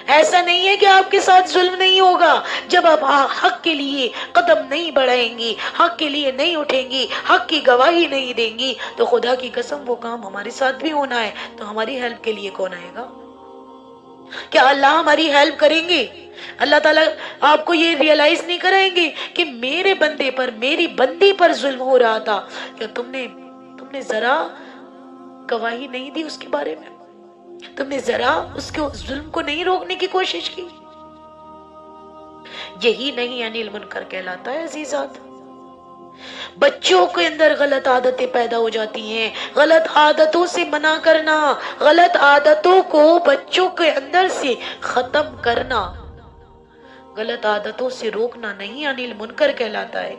ایسا نہیں ہے کہ آپ کے ساتھ ظلم نہیں ہوگا، جب آپ حق کے لیے قدم نہیں بڑھائیں گی، حق کے لیے نہیں اٹھیں گی، حق کی گواہی نہیں دیں گی، تو خدا کی قسم وہ کام ہمارے ساتھ بھی ہونا ہے، تو ہماری ہیلپ کے لیے کون آئے گا؟ کیا اللہ ہماری ہیلپ کریں گے؟ اللہ تعالیٰ آپ کو یہ ریئلائز نہیں کرائیں گے کہ میرے بندے پر، میری بندی پر ظلم ہو رہا تھا، کیا تم نے ذرا گواہی نہیں دی اس کے بارے میں؟ تم نے ذرا اس کے ظلم کو نہیں روکنے کی کوشش کی؟ یہی نہیں یعنی المنکر کہلاتا ہے عزیزات۔ بچوں کے اندر غلط عادتیں پیدا ہو جاتی ہیں، غلط عادتوں سے منع کرنا، غلط عادتوں کو بچوں کے اندر سے ختم کرنا، غلط عادتوں سے روکنا نہیں یعنی المنکر کہلاتا ہے۔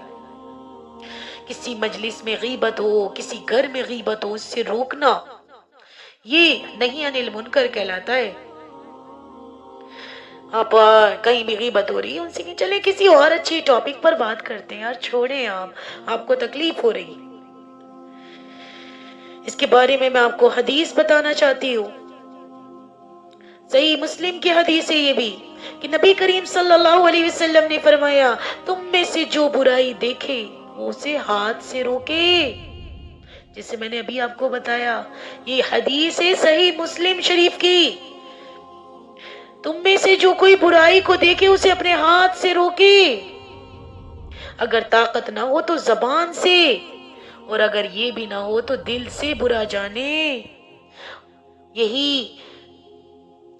کسی مجلس میں غیبت ہو، کسی گھر میں غیبت ہو، اس سے روکنا یہ نہیں انل منکر کہلاتا ہے۔ آپ کہیں بھی غیبت ہو رہی ہے ان سے کہ چلیں کسی اور اچھی ٹاپک پر بات کرتے ہیں، یار چھوڑیں، آپ کو تکلیف ہو رہی۔ اس کے بارے میں آپ کو حدیث بتانا چاہتی ہوں، صحیح مسلم کی حدیث ہے یہ بھی، کہ نبی کریم صلی اللہ علیہ وسلم نے فرمایا تم میں سے جو برائی دیکھے وہ اسے ہاتھ سے روکے۔ جسے میں نے ابھی آپ کو بتایا، یہ حدیث ہے صحیح مسلم شریف کی، تم میں سے جو کوئی برائی کو دیکھے اسے اپنے ہاتھ سے روکے، اگر طاقت نہ ہو تو زبان سے، اور اگر یہ بھی نہ ہو تو دل سے برا جانے۔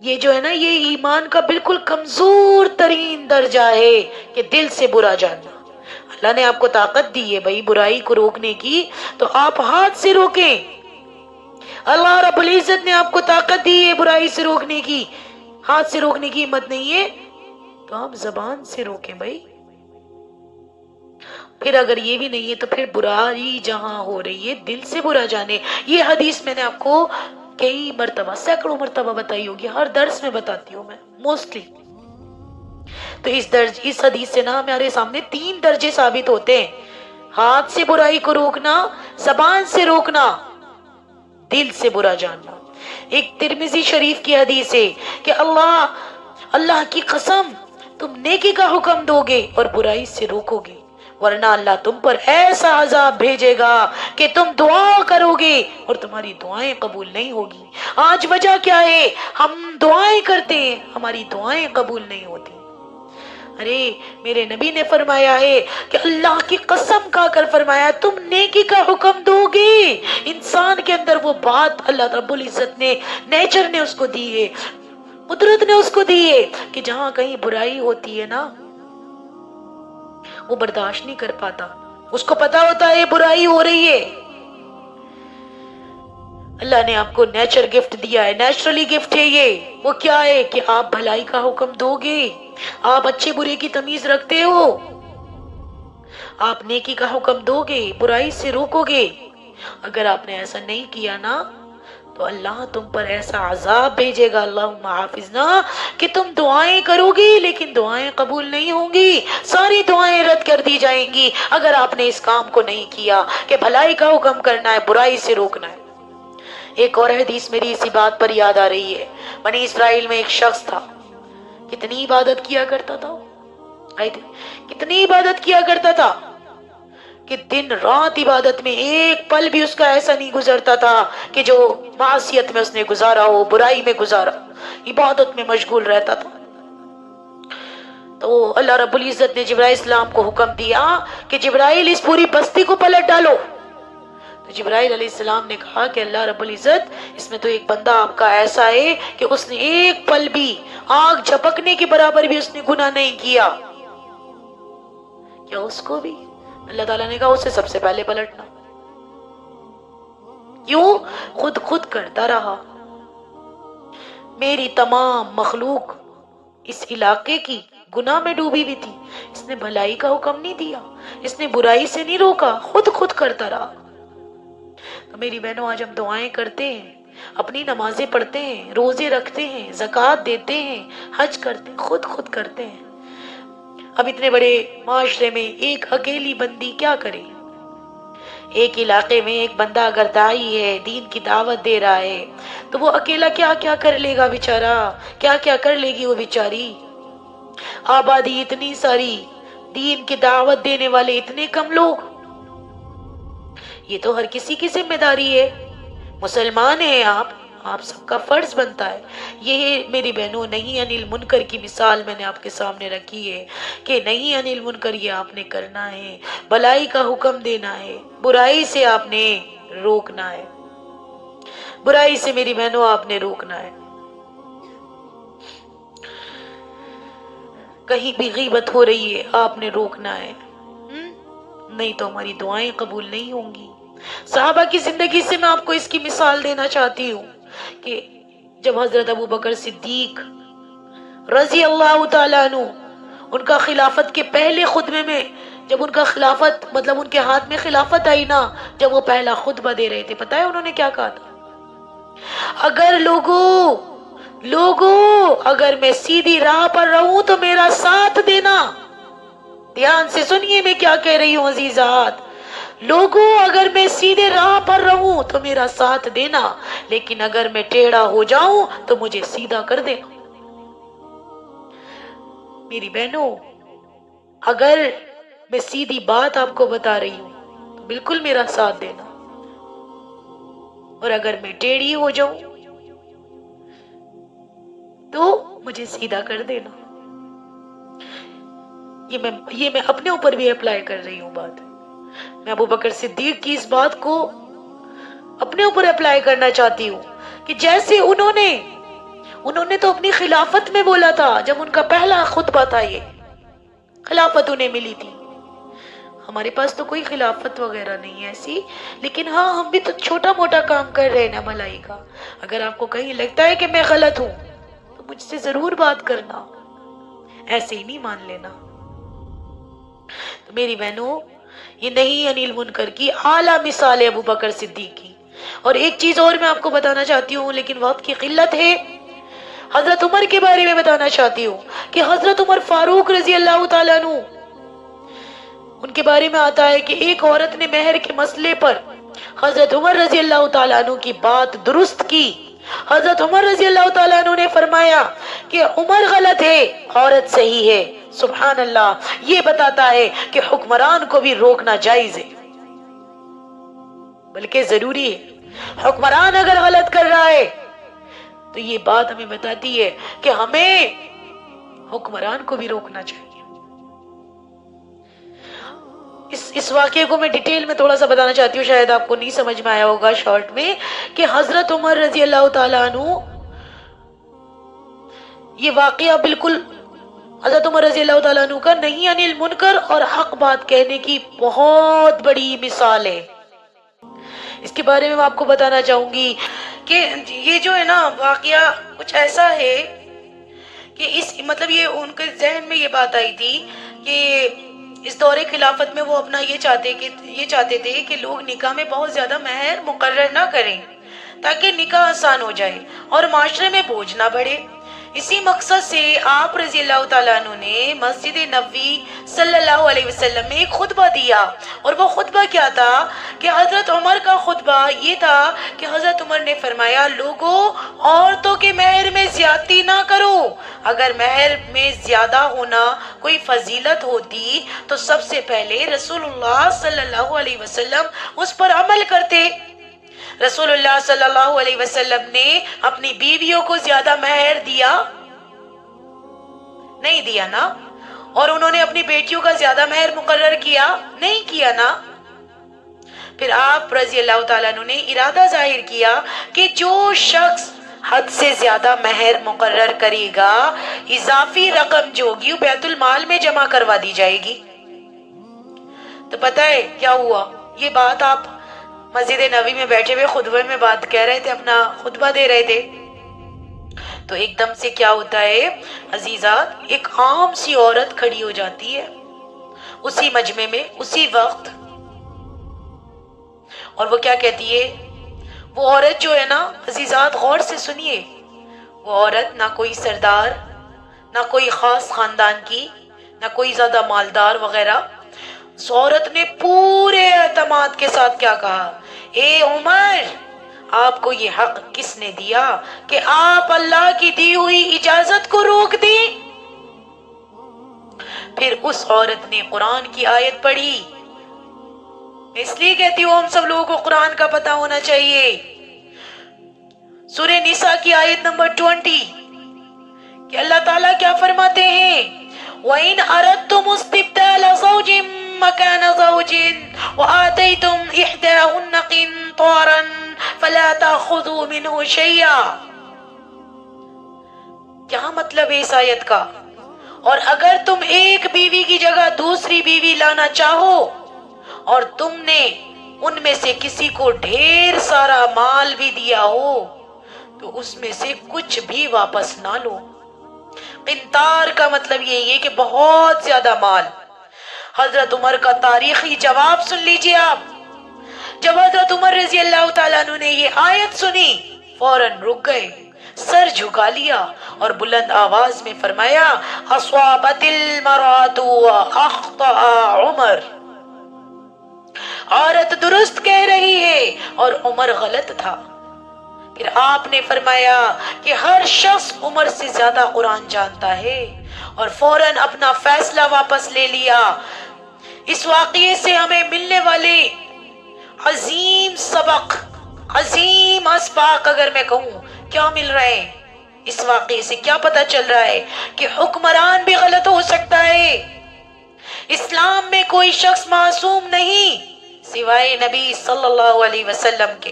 یہ جو ہے نا، یہ ایمان کا بالکل کمزور ترین درجہ ہے کہ دل سے برا جاننا۔ اللہ نے آپ کو طاقت دی ہے بھائی برائی کو روکنے کی، تو آپ ہاتھ سے روکیں۔ اللہ رب العزت نے آپ کو طاقت دی ہے برائی سے روکنے کی، ہاتھ سے روکنے کی ہمت نہیں ہے تو آپ زبان سے روکیں بھائی۔ پھر اگر یہ بھی نہیں ہے تو پھر برائی جہاں ہو رہی ہے دل سے برا جانے۔ یہ حدیث میں نے آپ کو کئی مرتبہ، سینکڑوں مرتبہ بتائی ہوگی، ہر درس میں بتاتی ہوں میں موسٹلی۔ تو اس حدیث سے نا ہمارے سامنے 3 درجے ثابت ہوتے ہیں، ہاتھ سے برائی کو روکنا، زبان سے روکنا، دل سے برا جاننا۔ ایک ترمذی شریف کی حدیث ہے کہ اللہ کی قسم تم نیکی کا حکم دو گے اور برائی سے روکو گے، ورنہ اللہ تم پر ایسا عذاب بھیجے گا کہ تم دعا کرو گے اور تمہاری دعائیں قبول نہیں ہوگی۔ آج وجہ کیا ہے؟ ہم دعائیں کرتے ہیں، ہماری دعائیں قبول نہیں ہوتی۔ ارے میرے نبی نے فرمایا ہے کہ اللہ کی قسم کھا کر فرمایا تم نیکی کا حکم دو گے۔ انسان کے اندر وہ بات اللہ رب العزت نے، نیچر نے اس کو دی ہے، قدرت نے اس کو دی ہے کہ جہاں کہیں برائی ہوتی ہے نا وہ برداشت نہیں کر پاتا، اس کو پتا ہوتا ہے یہ برائی ہو رہی ہے۔ اللہ نے آپ کو نیچر گفٹ دیا ہے، نیچرلی گفٹ ہے یہ۔ وہ کیا ہے کہ آپ بھلائی کا حکم دو گے، آپ اچھے برے کی تمیز رکھتے ہو، آپ نیکی کا حکم دو گے، برائی سے روکو گے۔ اگر آپ نے ایسا نہیں کیا نا تو اللہ تم پر ایسا عذاب بھیجے گا، اللہم حافظنا، کہ تم دعائیں کرو گی لیکن دعائیں قبول نہیں ہوں گی، ساری دعائیں رد کر دی جائیں گی اگر آپ نے اس کام کو نہیں کیا کہ بھلائی کا حکم کرنا ہے، برائی سے روکنا ہے۔ ایک اور حدیث میری اسی بات پر یاد آ رہی ہے۔ بنی اسرائیل میں ایک شخص تھا، کتنی عبادت کیا کرتا تھا، کتنی عبادت کیا کرتا تھا کہ دن رات عبادت میں ایک پل بھی اس کا ایسا نہیں گزرتا تھا کہ جو معصیت میں اس نے گزارا ہو، برائی میں گزارا، عبادت میں مشغول رہتا تھا۔ تو اللہ رب العزت نے جبرائیل السلام کو حکم دیا کہ جبرائیل اس پوری بستی کو پلٹ ڈالو۔ تو جبرائیل علیہ السلام نے کہا کہ اللہ رب العزت، اس میں تو ایک بندہ آپ کا ایسا ہے کہ اس نے ایک پل بھی، آگ جھپکنے کے برابر بھی اس نے گناہ نہیں کیا، کیا اس کو بھی؟ اللہ تعالیٰ نے کہا اسے سب سے پہلے پلٹنا۔ کیوں؟ خود کرتا رہا۔ میری تمام مخلوق اس علاقے کی گناہ میں ڈوبی ہوئی تھی، اس نے بھلائی کا حکم نہیں دیا، اس نے برائی سے نہیں روکا، خود کرتا رہا۔ تو میری بہنوں، آج ہم دعائیں کرتے ہیں، اپنی نمازیں پڑھتے ہیں، روزے رکھتے ہیں، زکوٰۃ دیتے ہیں، حج کرتے ہیں، خود کرتے ہیں۔ اب اتنے بڑے معاشرے میں ایک اکیلی بندی کیا کرے؟ ایک علاقے میں ایک بندہ اگر داعی ہے، دین کی دعوت دے رہا ہے، تو وہ اکیلا کیا کر لے گا بیچارہ، کیا کر لے گی وہ بیچاری؟ آبادی اتنی ساری، دین کی دعوت دینے والے اتنے کم لوگ، یہ تو ہر کسی کی ذمہ داری ہے۔ مسلمان ہیں آپ سب کا فرض بنتا ہے۔ یہ میری بہنوں، نہیں انل منکر کی مثال میں نے آپ کے سامنے رکھی ہے کہ نہیں انل منکر، یہ آپ نے کرنا ہے، بھلائی کا حکم دینا ہے، برائی سے آپ نے روکنا ہے، برائی سے میری بہنوں آپ نے روکنا ہے۔ کہیں بھی غیبت ہو رہی ہے، آپ نے روکنا ہے، نہیں تو ہماری دعائیں قبول نہیں ہوں گی۔ صحابہ کی زندگی سے میں آپ کو اس کی مثال دینا چاہتی ہوں کہ جب حضرت ابو بکر صدیق رضی اللہ تعالیٰ عنہ، ان کا خلافت کے پہلے خطبے میں، جب ان کا خلافت مطلب ان کے ہاتھ میں خلافت آئی نا، جب وہ پہلا خطبہ دے رہے تھے، پتہ ہے انہوں نے کیا کہا تھا؟ اگر لوگوں اگر میں سیدھی راہ پر رہوں تو میرا ساتھ دینا۔ دھیان سے سنیے میں کیا کہہ رہی ہوں عزیزات، لوگوں اگر میں سیدھے راہ پر رہوں تو میرا ساتھ دینا، لیکن اگر میں ٹیڑھا ہو جاؤں تو مجھے سیدھا کر دینا۔ میری بہنوں، اگر میں سیدھی بات آپ کو بتا رہی ہوں تو بالکل میرا ساتھ دینا، اور اگر میں ٹیڑھی ہو جاؤں تو مجھے سیدھا کر دینا۔ یہ میں اپنے اوپر بھی اپلائی کر رہی ہوں بات، میں ابو بکر صدیق کی اس بات کو اپنے اوپر اپلائی کرنا چاہتی ہوں کہ جیسے انہوں نے تو اپنی خلافت میں بولا تھا، جب ان کا پہلا خطبہ تھا، یہ خلافت انہیں ملی تھی۔ ہمارے پاس تو کوئی خلافت وغیرہ نہیں ہے ایسی، لیکن ہاں ہم بھی تو چھوٹا موٹا کام کر رہے ہیں نا بھلائی کا۔ اگر آپ کو کہیں لگتا ہے کہ میں غلط ہوں تو مجھ سے ضرور بات کرنا، ایسے ہی نہیں مان لینا۔ تو میری بہنوں، یہ نہیں انل منکر کی اعلیٰ مثال ہے ابو بکر صدیق کی۔ اور ایک چیز اور میں آپ کو بتانا چاہتی ہوں، لیکن وقت کی قلت ہے، حضرت عمر کے بارے میں بتانا چاہتی ہوں کہ حضرت عمر فاروق رضی اللہ تعالیٰ عنہ، ان کے بارے میں آتا ہے کہ ایک عورت نے مہر کے مسئلے پر حضرت عمر رضی اللہ تعالیٰ عنہ کی بات درست کی۔ حضرت عمر رضی اللہ تعالیٰ عنہ نے فرمایا کہ عمر غلط ہے، عورت صحیح ہے۔ سبحان اللہ، یہ بتاتا ہے کہ حکمران کو بھی روکنا جائز ہے، بلکہ ضروری ہے۔ حکمران اگر غلط کر رہا ہے تو یہ بات ہمیں بتاتی ہے کہ ہمیں حکمران کو بھی روکنا چاہیے۔ اس واقعے کو میں ڈیٹیل میں تھوڑا سا بتانا چاہتی ہوں، شاید آپ کو نہیں سمجھ میں آیا ہوگا شارٹ میں، کہ حضرت عمر رضی اللہ تعالیٰ عنہ، یہ واقعہ بالکل حضرت عمر رضی اللہ تعالیٰ عنہ کا نہیں انل منکر اور حق بات کہنے کی بہت بڑی مثال ہے. اس کے بارے میں آپ کو بتانا چاہوں گی کہ یہ جو ہے نا واقعہ کچھ ایسا ہے کہ مطلب یہ ان کے ذہن میں یہ بات آئی تھی کہ اس دور خلافت میں وہ اپنا یہ چاہتے تھے کہ لوگ نکاح میں بہت زیادہ مہر مقرر نہ کریں تاکہ نکاح آسان ہو جائے اور معاشرے میں بوجھ نہ بڑھے. اسی مقصد سے آپ رضی اللہ تعالیٰ عنہ نے مسجد نبوی صلی اللہ علیہ وسلم میں ایک خطبہ دیا. اور وہ خطبہ کیا تھا کہ حضرت عمر کا خطبہ یہ تھا کہ حضرت عمر نے فرمایا لوگوں عورتوں کے مہر میں زیادتی نہ کرو. اگر مہر میں زیادہ ہونا کوئی فضیلت ہوتی تو سب سے پہلے رسول اللہ صلی اللہ علیہ وسلم اس پر عمل کرتے. رسول اللہ صلی اللہ علیہ وسلم نے اپنی بیویوں کو زیادہ مہر دیا نہیں دیا نا؟ اور انہوں نے اپنی بیٹیوں کا زیادہ مہر مقرر کیا نہیں کیا نا؟ پھر آپ رضی اللہ تعالیٰ عنہ نے ارادہ ظاہر کیا کہ جو شخص حد سے زیادہ مہر مقرر کرے گا اضافی رقم جو ہوگی وہ بیت المال میں جمع کروا دی جائے گی. تو پتہ ہے کیا ہوا؟ یہ بات آپ مسجد نبوی میں بیٹھے ہوئے خطبے میں بات کہہ رہے تھے، اپنا خطبہ دے رہے تھے، تو ایک دم سے کیا ہوتا ہے عزیزات، ایک عام سی عورت کھڑی ہو جاتی ہے اسی مجمع میں اسی وقت، اور وہ کیا کہتی ہے؟ وہ عورت جو ہے نا عزیزات غور سے سنیے، وہ عورت نہ کوئی سردار، نہ کوئی خاص خاندان کی، نہ کوئی زیادہ مالدار وغیرہ. اس عورت نے پورے اعتماد کے ساتھ کیا کہا؟ اے عمر، آپ کو یہ حق کس نے دیا کہ آپ اللہ کی دی ہوئی اجازت کو روک دیں؟ پھر اس عورت نے قرآن کی آیت پڑھی. اس لیے کہتی ہوں ہم سب لوگوں کو قرآن کا پتہ ہونا چاہیے. سورہ نساء کی آیت نمبر 20 کہ اللہ تعالیٰ کیا فرماتے ہیں؟ وَإِنْ أَرَدْتُمُ اسْتِبْدَالَ زَوْجٍ مَكَانَ زَوْجٍ وَآتَيْتُمْ إِحْدَاهُنَّ قِنطَارًا فَلَا تَأْخُذُوا مِنْهُ شَيْئًا. کیا مطلب ہے اس آیت کا؟ اور اگر تم ایک بیوی کی جگہ دوسری بیوی لانا چاہو اور تم نے ان میں سے کسی کو ڈھیر سارا مال بھی دیا ہو تو اس میں سے کچھ بھی واپس نہ لو. قنطار کا مطلب یہی ہے کہ بہت زیادہ مال. حضرت عمر کا تاریخی جواب سن لیجئے آپ. جب حضرت عمر رضی اللہ تعالیٰ عنہ نے یہ آیت سنی فوراً رک گئے، سر جھکا لیا اور بلند آواز میں فرمایا اصابت المرأة واخطأ عمر. عورت درست کہہ رہی ہے اور عمر غلط تھا. پھر آپ نے فرمایا کہ ہر شخص عمر سے زیادہ قرآن جانتا ہے، اور فوراً اپنا فیصلہ واپس لے لیا. اس واقعے سے ہمیں ملنے والے عظیم سبق، عظیم اسباق اگر میں کہوں کیا مل رہے ہیں؟ اس واقعے سے کیا پتہ چل رہا ہے کہ حکمران بھی غلط ہو سکتا ہے. اسلام میں کوئی شخص معصوم نہیں سوائے نبی صلی اللہ علیہ وسلم کے.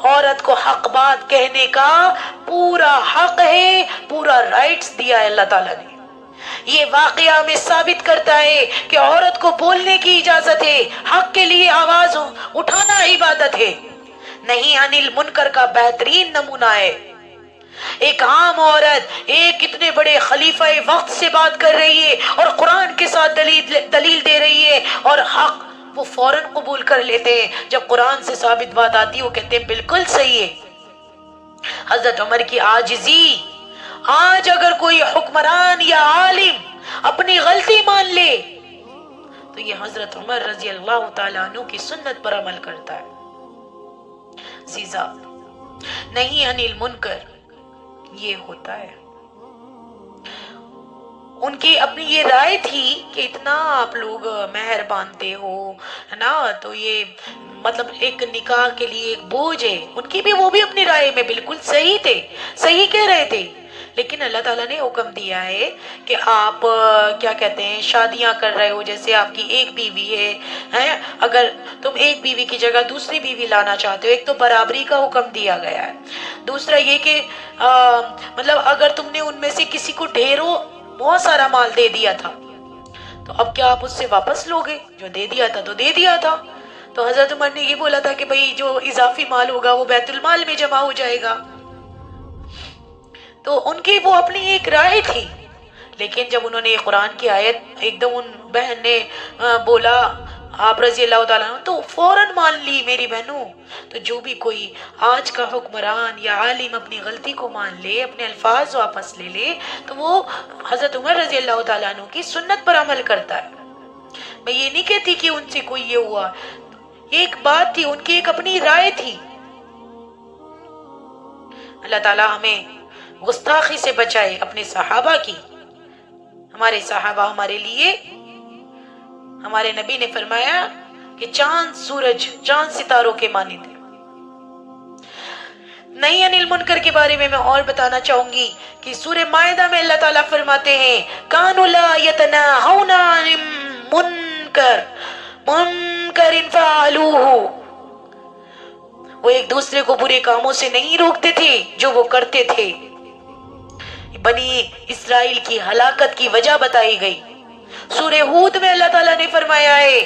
عورت کو حق بات کہنے کا پورا حق ہے، پورا رائٹس دیا ہے اللہ تعالیٰ نے. یہ واقعہ ہمیں ثابت کرتا ہے کہ عورت کو بولنے کی اجازت ہے، حق کے لیے آواز اٹھانا عبادت ہے. نہیں انل منکر کا بہترین نمونہ ہے. ایک عام عورت ایک اتنے بڑے خلیفہ وقت سے بات کر رہی ہے اور قرآن کے ساتھ دلیل دے رہی ہے، اور حق وہ فوراً قبول کر لیتے ہیں. جب قرآن سے ثابت بات آتی ہے وہ کہتے ہیں بالکل صحیح ہے. حضرت عمر کی عاجزی. آج اگر کوئی حکمران یا عالم اپنی غلطی مان لے تو یہ حضرت عمر رضی اللہ تعالیٰ عنہ کی سنت پر عمل کرتا ہے. عزیزا، نہیں انل منکر یہ ہوتا ہے. ان کی اپنی یہ رائے تھی کہ اتنا آپ لوگ مہر باندھتے ہو ہے نا، تو یہ مطلب ایک نکاح کے لیے ایک بوجھ ہے. ان کی بھی وہ بھی اپنی رائے میں بالکل صحیح تھے، صحیح کہہ رہے تھے. لیکن اللہ تعالیٰ نے حکم دیا ہے کہ آپ کیا کہتے ہیں شادیاں کر رہے ہو، جیسے آپ کی ایک بیوی ہے، اگر تم ایک بیوی کی جگہ دوسری بیوی لانا چاہتے ہو، ایک تو برابری کا حکم دیا گیا ہے. دوسرا یہ کہ مطلب اگر تم نے ان میں سے کسی کو ڈھیروں بہت سارا مال دے دیا تھا، تو اب کیا آپ اس سے واپس لوگے؟ جو دے دیا تھا تو دے دیا تھا۔ تو حضرت عمر نے یہ بولا تھا کہ بھئی جو اضافی مال ہوگا وہ بیت المال میں جمع ہو جائے گا۔ تو ان کی وہ اپنی ایک رائے تھی، لیکن جب انہوں نے یہ قرآن کی آیت ایک دم ان بہن نے بولا آپ رضی اللہ تعالیٰ عنہ، تو فوراً مان لی میری بہنوں۔ تو جو بھی کوئی آج کا حکمران یا عالم اپنی غلطی کو مان لے، اپنے الفاظ واپس لے لے، تو وہ حضرت عمر رضی اللہ تعالیٰ عنہ کی سنت پر عمل کرتا ہے۔ میں یہ نہیں کہتی کہ ان سے کوئی یہ ہوا، ایک بات تھی، ان کی ایک اپنی رائے تھی۔ اللہ تعالیٰ ہمیں گستاخی سے بچائے اپنے صحابہ کی۔ ہمارے صحابہ ہمارے لیے، ہمارے نبی نے فرمایا کہ چاند سورج چاند ستاروں کے مانند ہیں۔ نہی عن المنکر کے بارے میں اور بتانا چاہوں گی کہ سورہ مائدہ میں اللہ تعالیٰ فرماتے ہیں کانوا لا یتناہون عن منکر فعلوہ، وہ ایک دوسرے کو برے کاموں سے نہیں روکتے تھے جو وہ کرتے تھے۔ بنی اسرائیل کی ہلاکت کی وجہ بتائی گئی۔ سورہ ہود میں اللہ تعالیٰ نے فرمایا ہے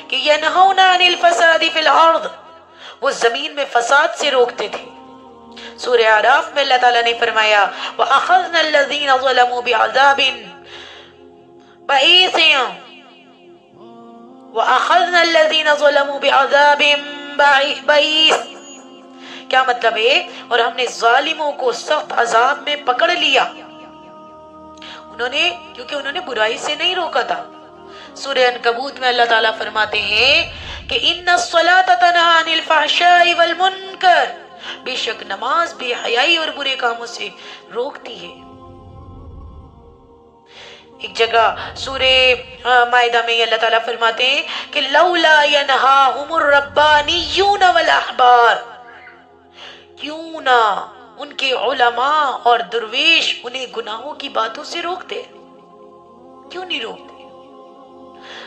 کہ ینہون عن الفساد فی الارض، وہ زمین میں فساد سے روکتے تھے۔ سورہ اعراف میں اللہ تعالیٰ نے فرمایا وَأَخَذْنَا الَّذِينَ ظَلَمُوا بِعَذَابٍ بَئِيسٍ وَأَخَذْنَا الَّذِينَ ظَلَمُوا بِعَذَابٍ بَئِيسٍ، کیا مطلب ہے؟ اور ہم نے ظالموں کو سخت عذاب میں پکڑ لیا، کیونکہ انہوں نے برائی سے نہیں روکا تھا۔ سورہ عنکبوت میں اللہ تعالیٰ فرماتے ہیں کہ ان الصلاۃ تنہی عن الفحشاء والمنکر، بے شک نماز بے حیائی اور برے کاموں سے روکتی ہے۔ ایک جگہ سورہ مائدہ میں اللہ تعالیٰ فرماتے ہیں کہ لولا ینہاہم الربانیون والاحبار، کیوں نہ ان کے علماء اور درویش انہیں گناہوں کی باتوں سے روکتے، کیوں نہیں روکتے؟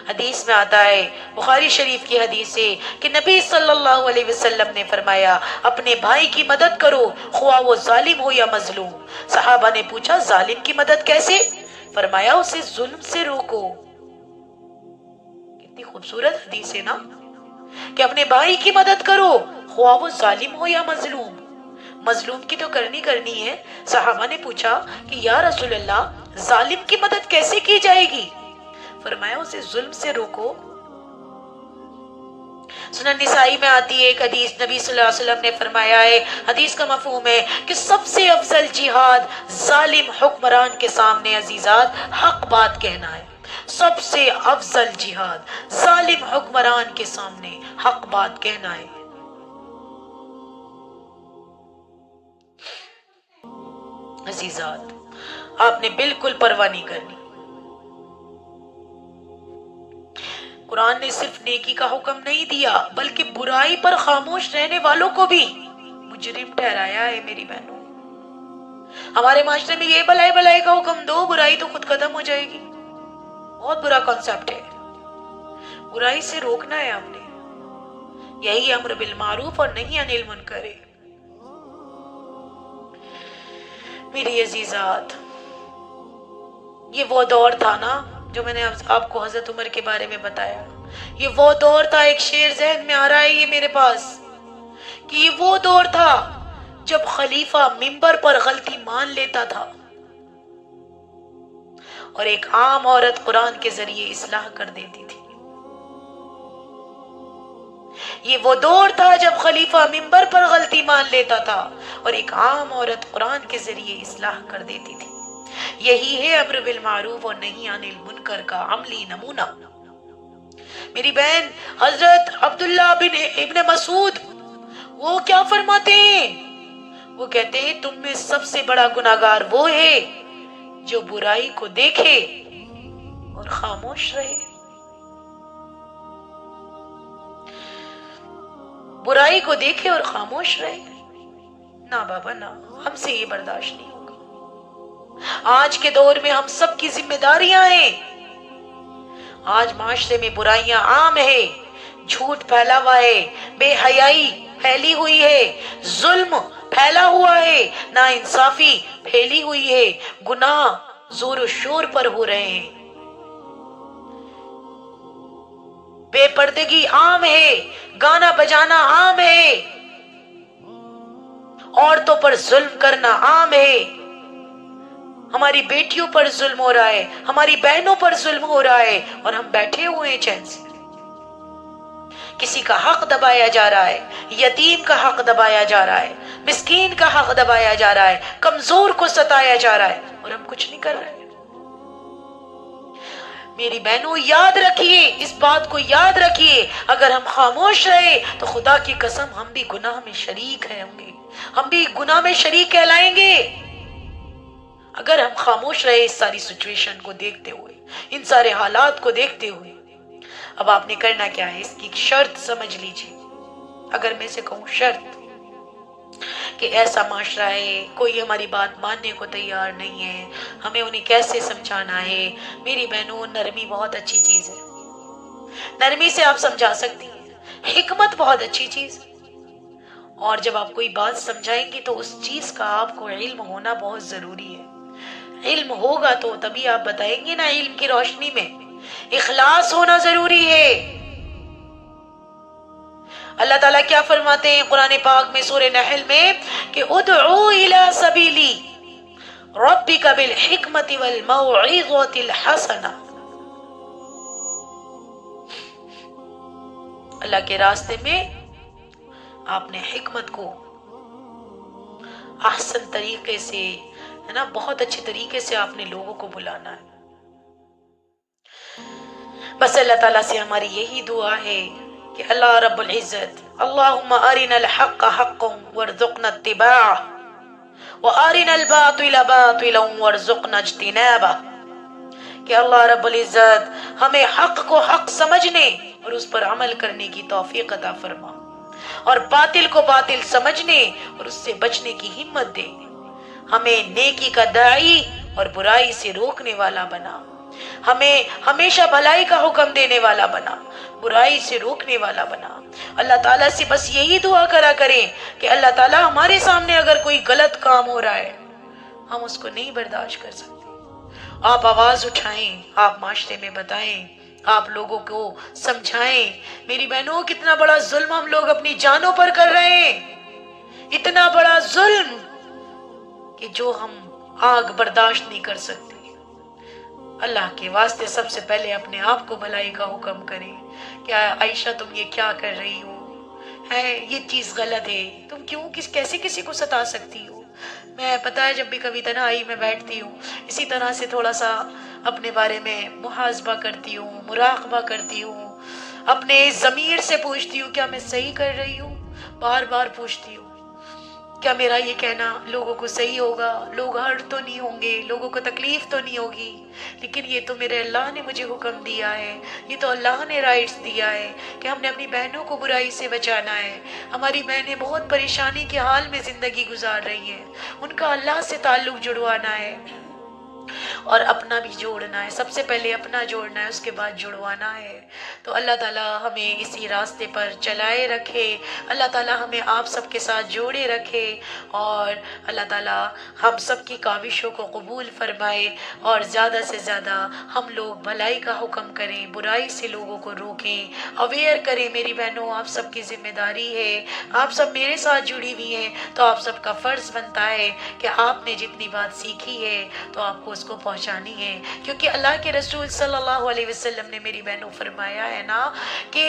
حدیث میں آتا ہے، بخاری شریف کی حدیث ہے کہ نبی صلی اللہ علیہ وسلم نے فرمایا اپنے بھائی کی مدد کرو خواہ وہ ظالم ہو یا مظلوم۔ صحابہ نے پوچھا ظالم کی مدد کیسے؟ فرمایا اسے ظلم سے روکو۔ کتنی خوبصورت حدیث ہے نا، کہ اپنے بھائی کی مدد کرو خواہ وہ ظالم ہو یا مظلوم۔ مظلوم کی تو کرنی ہے۔ صحابہ نے پوچھا کہ یا رسول اللہ ظالم کی مدد کیسے کی جائے گی؟ فرمایا اسے ظلم سے روکو۔ سنن نسائی میں آتی ہے ایک حدیث، نبی صلی اللہ علیہ وسلم نے فرمایا ہے، حدیث کا مفہوم ہے کہ سب سے افضل جہاد ظالم حکمران کے سامنے عزیزات حق بات کہنا ہے۔ سب سے افضل جہاد ظالم حکمران کے سامنے حق بات کہنا ہے۔ عزیزات آپ نے بالکل پرواہ نہیں کرنی۔ قرآن نے صرف نیکی کا حکم نہیں دیا بلکہ برائی پر خاموش رہنے والوں کو بھی مجرم ٹھہرایا ہے۔ میری بہنوں، ہمارے معاشرے میں یہ بلائی کا حکم دو، برائی تو خود ختم ہو جائے گی، بہت برا کانسیپٹ ہے۔ برائی سے روکنا ہے ہم نے، یہی امر بالمعروف اور نہی عن المنکر ہے۔ میری عزیزات، یہ وہ دور تھا نا جو میں نے آپ کو حضرت عمر کے بارے میں بتایا، یہ وہ دور تھا، ایک شعر ذہن میں آ رہا ہے یہ میرے پاس، کہ یہ وہ دور تھا جب خلیفہ منبر پر غلطی مان لیتا تھا اور ایک عام عورت قرآن کے ذریعے اصلاح کر دیتی تھی۔ یہ وہ دور تھا جب خلیفہ منبر پر غلطی مان لیتا تھا اور ایک عام عورت قرآن کے ذریعے اصلاح کر دیتی تھی۔ یہی ہے امر بالمعروف اور نہی عن المنکر کا عملی نمونہ۔ میری بہن حضرت عبداللہ بن ابن مسعود وہ کیا فرماتے ہیں؟ وہ کہتے ہیں تم میں سب سے بڑا گناہگار وہ ہے جو برائی کو دیکھے اور خاموش رہے۔ برائی کو دیکھے اور خاموش رہے، نہ بابا نہ، ہم سے یہ برداشت نہیں ہوگا۔ آج کے دور میں ہم سب کی ذمہ داریاں ہیں۔ آج معاشرے میں برائیاں عام ہے، جھوٹ پھیلا ہوا ہے، بے حیائی پھیلی ہوئی ہے، ظلم پھیلا ہوا ہے، ناانصافی پھیلی ہوئی ہے، گناہ زور و شور پر ہو رہے ہیں، بے پردگی عام ہے، گانا بجانا عام ہے، عورتوں پر ظلم کرنا عام ہے، ہماری بیٹیوں پر ظلم ہو رہا ہے، ہماری بہنوں پر ظلم ہو رہا ہے، اور ہم بیٹھے ہوئے ہیں چین سے۔ کسی کا حق دبایا جا رہا ہے، یتیم کا حق دبایا جا رہا ہے، مسکین کا حق دبایا جا رہا ہے، کمزور کو ستایا جا رہا ہے، اور ہم کچھ نہیں کر رہے۔ میری بہنوں یاد رکھیے، اس بات کو یاد رکھیے، اگر ہم خاموش رہے تو خدا کی قسم ہم بھی گناہ میں شریک ہیں، ہم بھی گناہ میں شریک کہلائیں گے۔ اگر ہم خاموش رہے اس ساری سچویشن کو دیکھتے ہوئے، ان سارے حالات کو دیکھتے ہوئے، اب آپ نے کرنا کیا ہے، اس کی شرط سمجھ لیجیے۔ اگر میں سے کہوں شرط کہ ایسا معاشرہ ہے، کوئی ہماری بات ماننے کو تیار نہیں ہے، ہمیں انہیں کیسے سمجھانا ہے؟ میری بہنوں، نرمی بہت اچھی چیز ہے، نرمی سے آپ سمجھا سکتی ہیں، حکمت بہت اچھی چیز ہے، اور جب آپ کوئی بات سمجھائیں گی تو اس چیز کا آپ کو علم ہونا بہت ضروری ہے۔ علم ہوگا تو تبھی آپ بتائیں گے نا، علم کی روشنی میں اخلاص ہونا ضروری ہے۔ اللہ تعالیٰ کیا فرماتے ہیں قرآن پاک میں سورہ نحل میں کہ ادعو الی سبیلی ربک بالحکمت والموعظۃ الحسنہ، اللہ کے راستے میں آپ نے حکمت کو احسن طریقے سے، ہے نا، بہت اچھے طریقے سے آپ نے لوگوں کو بلانا ہے۔ بس اللہ تعالیٰ سے ہماری یہی دعا ہے کہ اللہ رب العزت اللہم ارنا الحق حقا وارزقنا اتباعہ وارنا الباطل باطلا وارزقنا اجتنابہ، کہ اللہ رب العزت ہمیں حق کو حق سمجھنے اور اس پر عمل کرنے کی توفیق عطا فرما، اور باطل کو باطل سمجھنے اور اس سے بچنے کی ہمت دے، ہمیں نیکی کا داعی اور برائی سے روکنے والا بنا، ہمیں ہمیشہ بھلائی کا حکم دینے والا بنا، برائی سے روکنے والا بنا۔ اللہ تعالیٰ سے بس یہی دعا کرا کریں کہ اللہ تعالیٰ ہمارے سامنے اگر کوئی غلط کام ہو رہا ہے، ہم اس کو نہیں برداشت کر سکتے، آپ آواز اٹھائیں، آپ معاشرے میں بتائیں، آپ لوگوں کو سمجھائیں۔ میری بہنوں، کتنا بڑا ظلم ہم لوگ اپنی جانوں پر کر رہے ہیں، اتنا بڑا ظلم کہ جو ہم آگ برداشت نہیں کر سکتے۔ اللہ کے واسطے سب سے پہلے اپنے آپ کو بھلائی کا حکم کریں۔ کیا عائشہ تم یہ کیا کر رہی ہو؟ ہے یہ چیز غلط ہے، تم کیوں کیسے کسی کو ستا سکتی ہو؟ میں پتہ ہے جب بھی کبھی تنہائی میں بیٹھتی ہوں، اسی طرح سے تھوڑا سا اپنے بارے میں محاسبہ کرتی ہوں، مراقبہ کرتی ہوں، اپنے ضمیر سے پوچھتی ہوں کیا میں صحیح کر رہی ہوں؟ بار بار پوچھتی ہوں کیا میرا یہ کہنا لوگوں کو صحیح ہوگا، لوگ ہرٹ تو نہیں ہوں گے، لوگوں کو تکلیف تو نہیں ہوگی؟ لیکن یہ تو میرے اللہ نے مجھے حکم دیا ہے، یہ تو اللہ نے رائٹس دیا ہے کہ ہم نے اپنی بہنوں کو برائی سے بچانا ہے۔ ہماری بہنیں بہت پریشانی کے حال میں زندگی گزار رہی ہیں، ان کا اللہ سے تعلق جڑوانا ہے اور اپنا بھی جوڑنا ہے، سب سے پہلے اپنا جوڑنا ہے، اس کے بعد جڑوانا ہے۔ تو اللہ تعالیٰ ہمیں اسی راستے پر چلائے رکھے، اللہ تعالیٰ ہمیں آپ سب کے ساتھ جوڑے رکھے، اور اللہ تعالیٰ ہم سب کی کاوشوں کو قبول فرمائے، اور زیادہ سے زیادہ ہم لوگ بھلائی کا حکم کریں، برائی سے لوگوں کو روکیں، اویئر کریں۔ میری بہنوں، آپ سب کی ذمہ داری ہے، آپ سب میرے ساتھ جڑی ہوئی ہیں، تو آپ سب کا فرض بنتا ہے کہ آپ نے جتنی بات سیکھی ہے تو آپ کو اس کو پہنچانی ہے، کیونکہ اللہ کے رسول صلی اللہ علیہ وسلم نے میری بہنوں فرمایا ہے نا کہ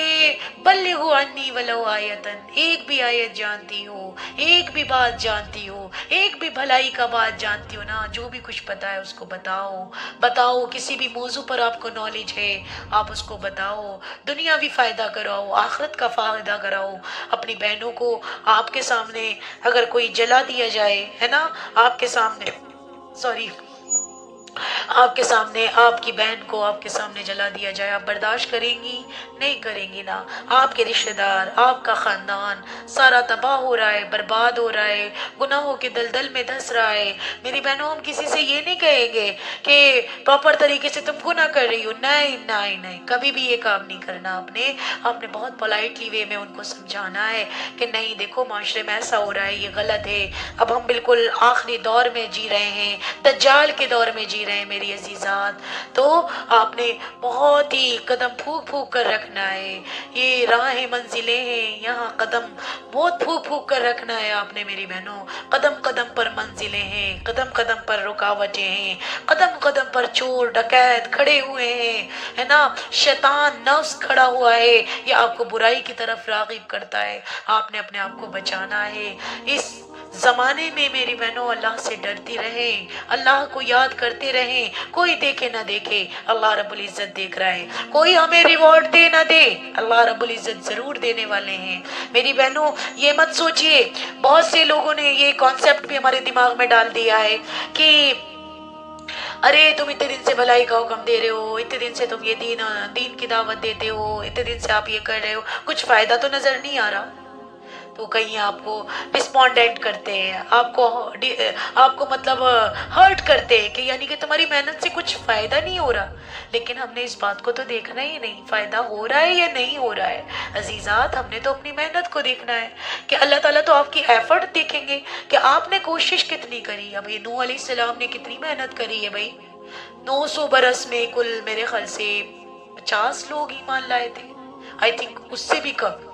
بلغوا انی ولو آیتن، ایک بھی آیت جانتی ہو، ایک بھی بات جانتی ہو، ایک بھی بھلائی کا بات جانتی ہو نا، جو بھی کچھ پتا ہے اس کو بتاؤ، کسی بھی موضوع پر آپ کو نالج ہے آپ اس کو بتاؤ، دنیاوی فائدہ کراؤ، آخرت کا فائدہ کراؤ۔ اپنی بہنوں کو آپ کے سامنے اگر کوئی جلا دیا جائے، ہے نا، آپ کے سامنے آپ کے سامنے آپ کی بہن کو آپ کے سامنے جلا دیا جائے، آپ برداشت کریں گی؟ نہیں کریں گی نا۔ آپ کے رشتہ دار، آپ کا خاندان سارا تباہ ہو رہا ہے، برباد ہو رہا ہے، گناہوں کے دلدل میں دھس رہا ہے۔ میری بہنوں، ہم کسی سے یہ نہیں کہیں گے کہ پراپر طریقے سے تم گناہ کر رہی ہو، نہیں، کبھی بھی یہ کام نہیں کرنا۔ آپ نے بہت پولائٹلی وے میں ان کو سمجھانا ہے کہ نہیں دیکھو، معاشرے میں ایسا ہو رہا ہے، یہ غلط ہے۔ اب ہم بالکل آخری دور میں جی رہے ہیں، دجال کے دور میں جی جی رہے ہیں میری عزیزات، تو آپ نے بہت ہی قدم پھونک پھونک کر رکھنا ہے. یہ راہیں منزلیں ہیں، یہاں قدم بہت پھونک پھونک کر رکھنا ہے آپ نے میری بہنوں. قدم قدم پر منزلیں ہیں، قدم قدم پر رکاوٹیں ہیں، قدم قدم پر چور ڈکیت کھڑے ہوئے ہیں، ہے نا. شیطان نفس کھڑا ہوا ہے، یہ آپ کو برائی کی طرف راغب کرتا ہے. آپ نے اپنے آپ کو بچانا ہے. اس زمانے میں میری بہنوں اللہ سے ڈرتی رہیں، اللہ کو یاد کرتے رہیں. کوئی دیکھے نہ دیکھے، اللہ رب العزت دیکھ رہا ہے. کوئی ہمیں ریوارڈ دے نہ دے، اللہ رب العزت ضرور دینے والے ہیں. میری بہنوں یہ مت سوچئے، بہت سے لوگوں نے یہ کانسیپٹ بھی ہمارے دماغ میں ڈال دیا ہے کہ ارے تم اتنے دن سے بھلائی کا حکم دے رہے ہو، اتنے دن سے تم یہ دین کی دعوت دیتے ہو، اتنے دن سے آپ یہ کر رہے ہو، کچھ فائدہ تو نظر نہیں آ رہا. تو کہیں آپ کو ڈسپونڈنٹ کرتے ہیں، آپ کو مطلب ہرٹ کرتے ہیں کہ یعنی کہ تمہاری محنت سے کچھ فائدہ نہیں ہو رہا. لیکن ہم نے اس بات کو تو دیکھنا ہی نہیں فائدہ ہو رہا ہے یا نہیں ہو رہا ہے. عزیزات ہم نے تو اپنی محنت کو دیکھنا ہے کہ اللہ تعالیٰ تو آپ کی ایفرٹ دیکھیں گے کہ آپ نے کوشش کتنی کری. اب یہ نوح علیہ السلام نے کتنی محنت کری ہے بھائی. 900 برس میں کل میرے خیال سے 50 لوگ ایمان لائے تھے، آئی تھنک اس سے بھی کم.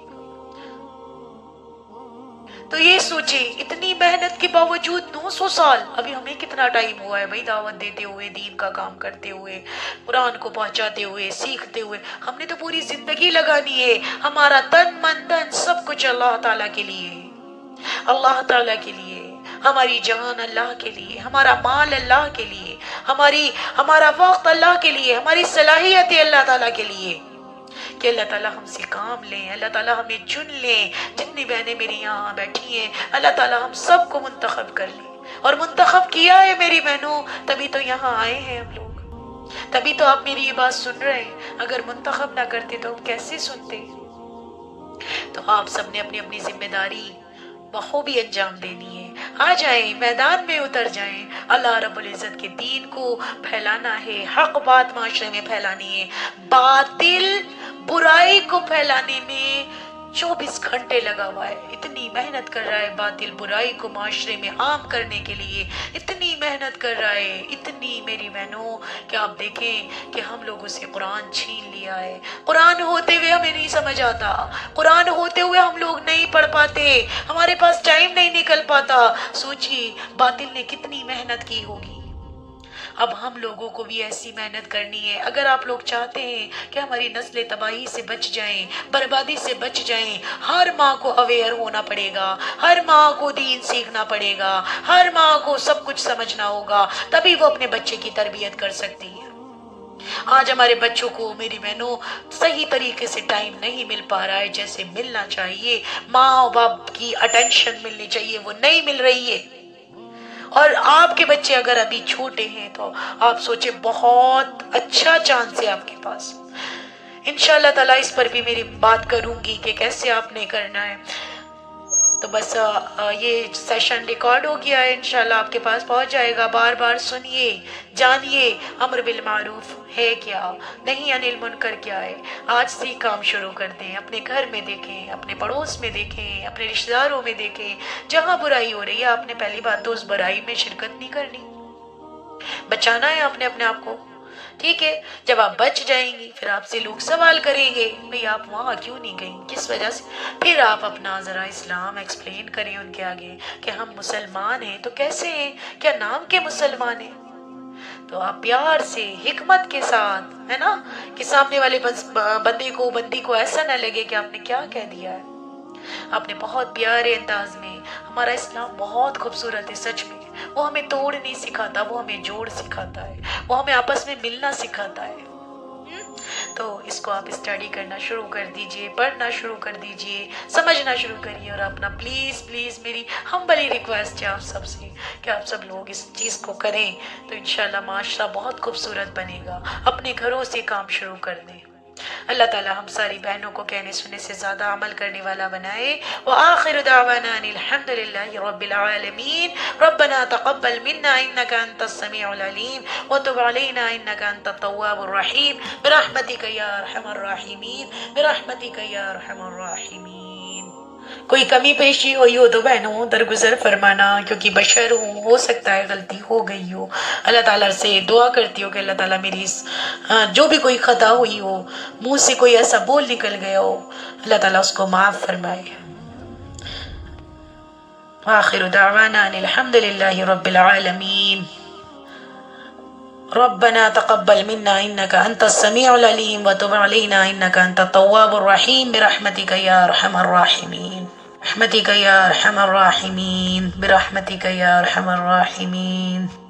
تو یہ سوچے اتنی محنت کے باوجود 900 سال، ابھی ہمیں کتنا ٹائم ہوا ہے بھائی دعوت دیتے ہوئے، دین کا کام کرتے ہوئے، قرآن کو پہنچاتے ہوئے، سیکھتے ہوئے. ہم نے تو پوری زندگی لگانی ہے. ہمارا تن من دھن سب کچھ اللہ تعالیٰ کے لیے، اللہ تعالیٰ کے لیے. ہماری جان اللہ کے لیے، ہمارا مال اللہ کے لیے، ہمارا وقت اللہ کے لیے، ہماری صلاحیتیں اللہ تعالیٰ کے لیے. کہ اللہ تعالیٰ ہم سے کام لیں، اللہ تعالیٰ ہمیں چن لیں. جتنی بہنیں میری یہاں بیٹھی ہیں اللہ تعالیٰ ہم سب کو منتخب کر لیں، اور منتخب کیا ہے میری بہنوں، تبھی تو یہاں آئے ہیں ہم لوگ، تبھی تو آپ میری یہ بات سن رہے ہیں. اگر منتخب نہ کرتے تو ہم کیسے سنتے. تو آپ سب نے اپنی اپنی ذمہ داری بخوبی انجام دینی ہے. آ جائیں میدان میں اتر جائیں. اللہ رب العزت کے دین کو پھیلانا ہے، حق بات معاشرے میں پھیلانی ہے. باطل برائی کو پھیلانے میں 24 گھنٹے لگا ہوا ہے. اتنی محنت کر رہا ہے باطل برائی کو معاشرے میں عام کرنے کے لیے، اتنی محنت کر رہا ہے، اتنی میری بہنوں کہ آپ دیکھیں کہ ہم لوگوں سے قرآن چھین لیا ہے. قرآن ہوتے ہوئے ہمیں نہیں سمجھ آتا، قرآن ہوتے ہوئے ہم لوگ نہیں پڑھ پاتے، ہمارے پاس ٹائم نہیں نکل پاتا. سوچئے باطل نے کتنی محنت کی ہوگی. اب ہم لوگوں کو بھی ایسی محنت کرنی ہے. اگر آپ لوگ چاہتے ہیں کہ ہماری نسلیں تباہی سے بچ جائیں، بربادی سے بچ جائیں، ہر ماں کو اویئر ہونا پڑے گا، ہر ماں کو دین سیکھنا پڑے گا، ہر ماں کو سب کچھ سمجھنا ہوگا، تبھی وہ اپنے بچے کی تربیت کر سکتی ہے. آج ہمارے بچوں کو میری بہنوں صحیح طریقے سے ٹائم نہیں مل پا رہا ہے جیسے ملنا چاہیے. ماں اور باپ کی اٹینشن ملنی چاہیے، وہ نہیں مل رہی ہے. اور آپ کے بچے اگر ابھی چھوٹے ہیں تو آپ سوچیں بہت اچھا چانس ہے آپ کے پاس. انشاءاللہ تعالیٰ اس پر بھی میری بات کروں گی کہ کیسے آپ نے کرنا ہے. تو بس یہ سیشن ریکارڈ ہو گیا ہے، انشاءاللہ آپ کے پاس پہنچ جائے گا. بار بار سنیے، جانیے امر بالمعروف ہے کیا، نہیں عن المنکر کیا ہے. آج سے کام شروع کر دیں. اپنے گھر میں دیکھیں، اپنے پڑوس میں دیکھیں، اپنے رشتہ داروں میں دیکھیں. جہاں برائی ہو رہی ہے آپ نے پہلی بات تو اس برائی میں شرکت نہیں کرنی، بچانا ہے آپ نے اپنے آپ کو. ٹھیک ہے، جب آپ بچ جائیں گی پھر آپ سے لوگ سوال کریں گے بھئی آپ وہاں کیوں نہیں گئیں، کس وجہ سے. پھر آپ اپنا ذرا اسلام ایکسپلین کریں ان کے آگے کہ ہم مسلمان ہیں. تو کیسے ہیں، کیا نام کے مسلمان ہیں. تو آپ پیار سے حکمت کے ساتھ، ہے نا، کہ سامنے والے بندی کو ایسا نہ لگے کہ آپ نے کیا کہہ دیا ہے. آپ نے بہت پیارے انداز میں، ہمارا اسلام بہت خوبصورت ہے سچ میں. وہ ہمیں توڑ نہیں سکھاتا، وہ ہمیں جوڑ سکھاتا ہے، وہ ہمیں آپس میں ملنا سکھاتا ہے. تو اس کو آپ اسٹڈی کرنا شروع کر دیجئے، پڑھنا شروع کر دیجئے، سمجھنا شروع کریے. اور اپنا پلیز پلیز میری ہمبلی ریکویسٹ ہے آپ سب سے کہ آپ سب لوگ اس چیز کو کریں تو انشاءاللہ معاشرہ بہت خوبصورت بنے گا. اپنے گھروں سے کام شروع کر دیں. اللہ تعالی ہم ساری بہنوں کو کہنے سننے سے زیادہ عمل کرنے والا بنائے. وآخر دعوانا ان الحمد للہ رب العالمین. ربنا تقبل منا انك انت السميع العليم وتب علينا انك انت التواب الرحيم برحمتك يا ارحم الراحمين برحمتك يا ارحم الراحمين. کوئی کمی پیشی ہوئی ہو تو بہنوں درگزر فرمانا، کیونکہ بشر ہوں، ہو سکتا ہے غلطی ہو گئی ہو۔ اللہ تعالیٰ سے دعا کرتی ہوں کہ اللہ تعالیٰ میری جو بھی کوئی خطا ہوئی ہو، منہ سے کوئی ایسا بول نکل گیا ہو، اللہ تعالیٰ اس کو معاف فرمائے۔ آخر دعوانا ان الحمد للہ رب العالمین۔ ربنا تقبل منا انك انت السميع العليم وتب علينا انك انت التواب الرحيم برحمتك يا ارحم الراحمين، برحمتك يا ارحم الراحمين، برحمتك يا ارحم الراحمين۔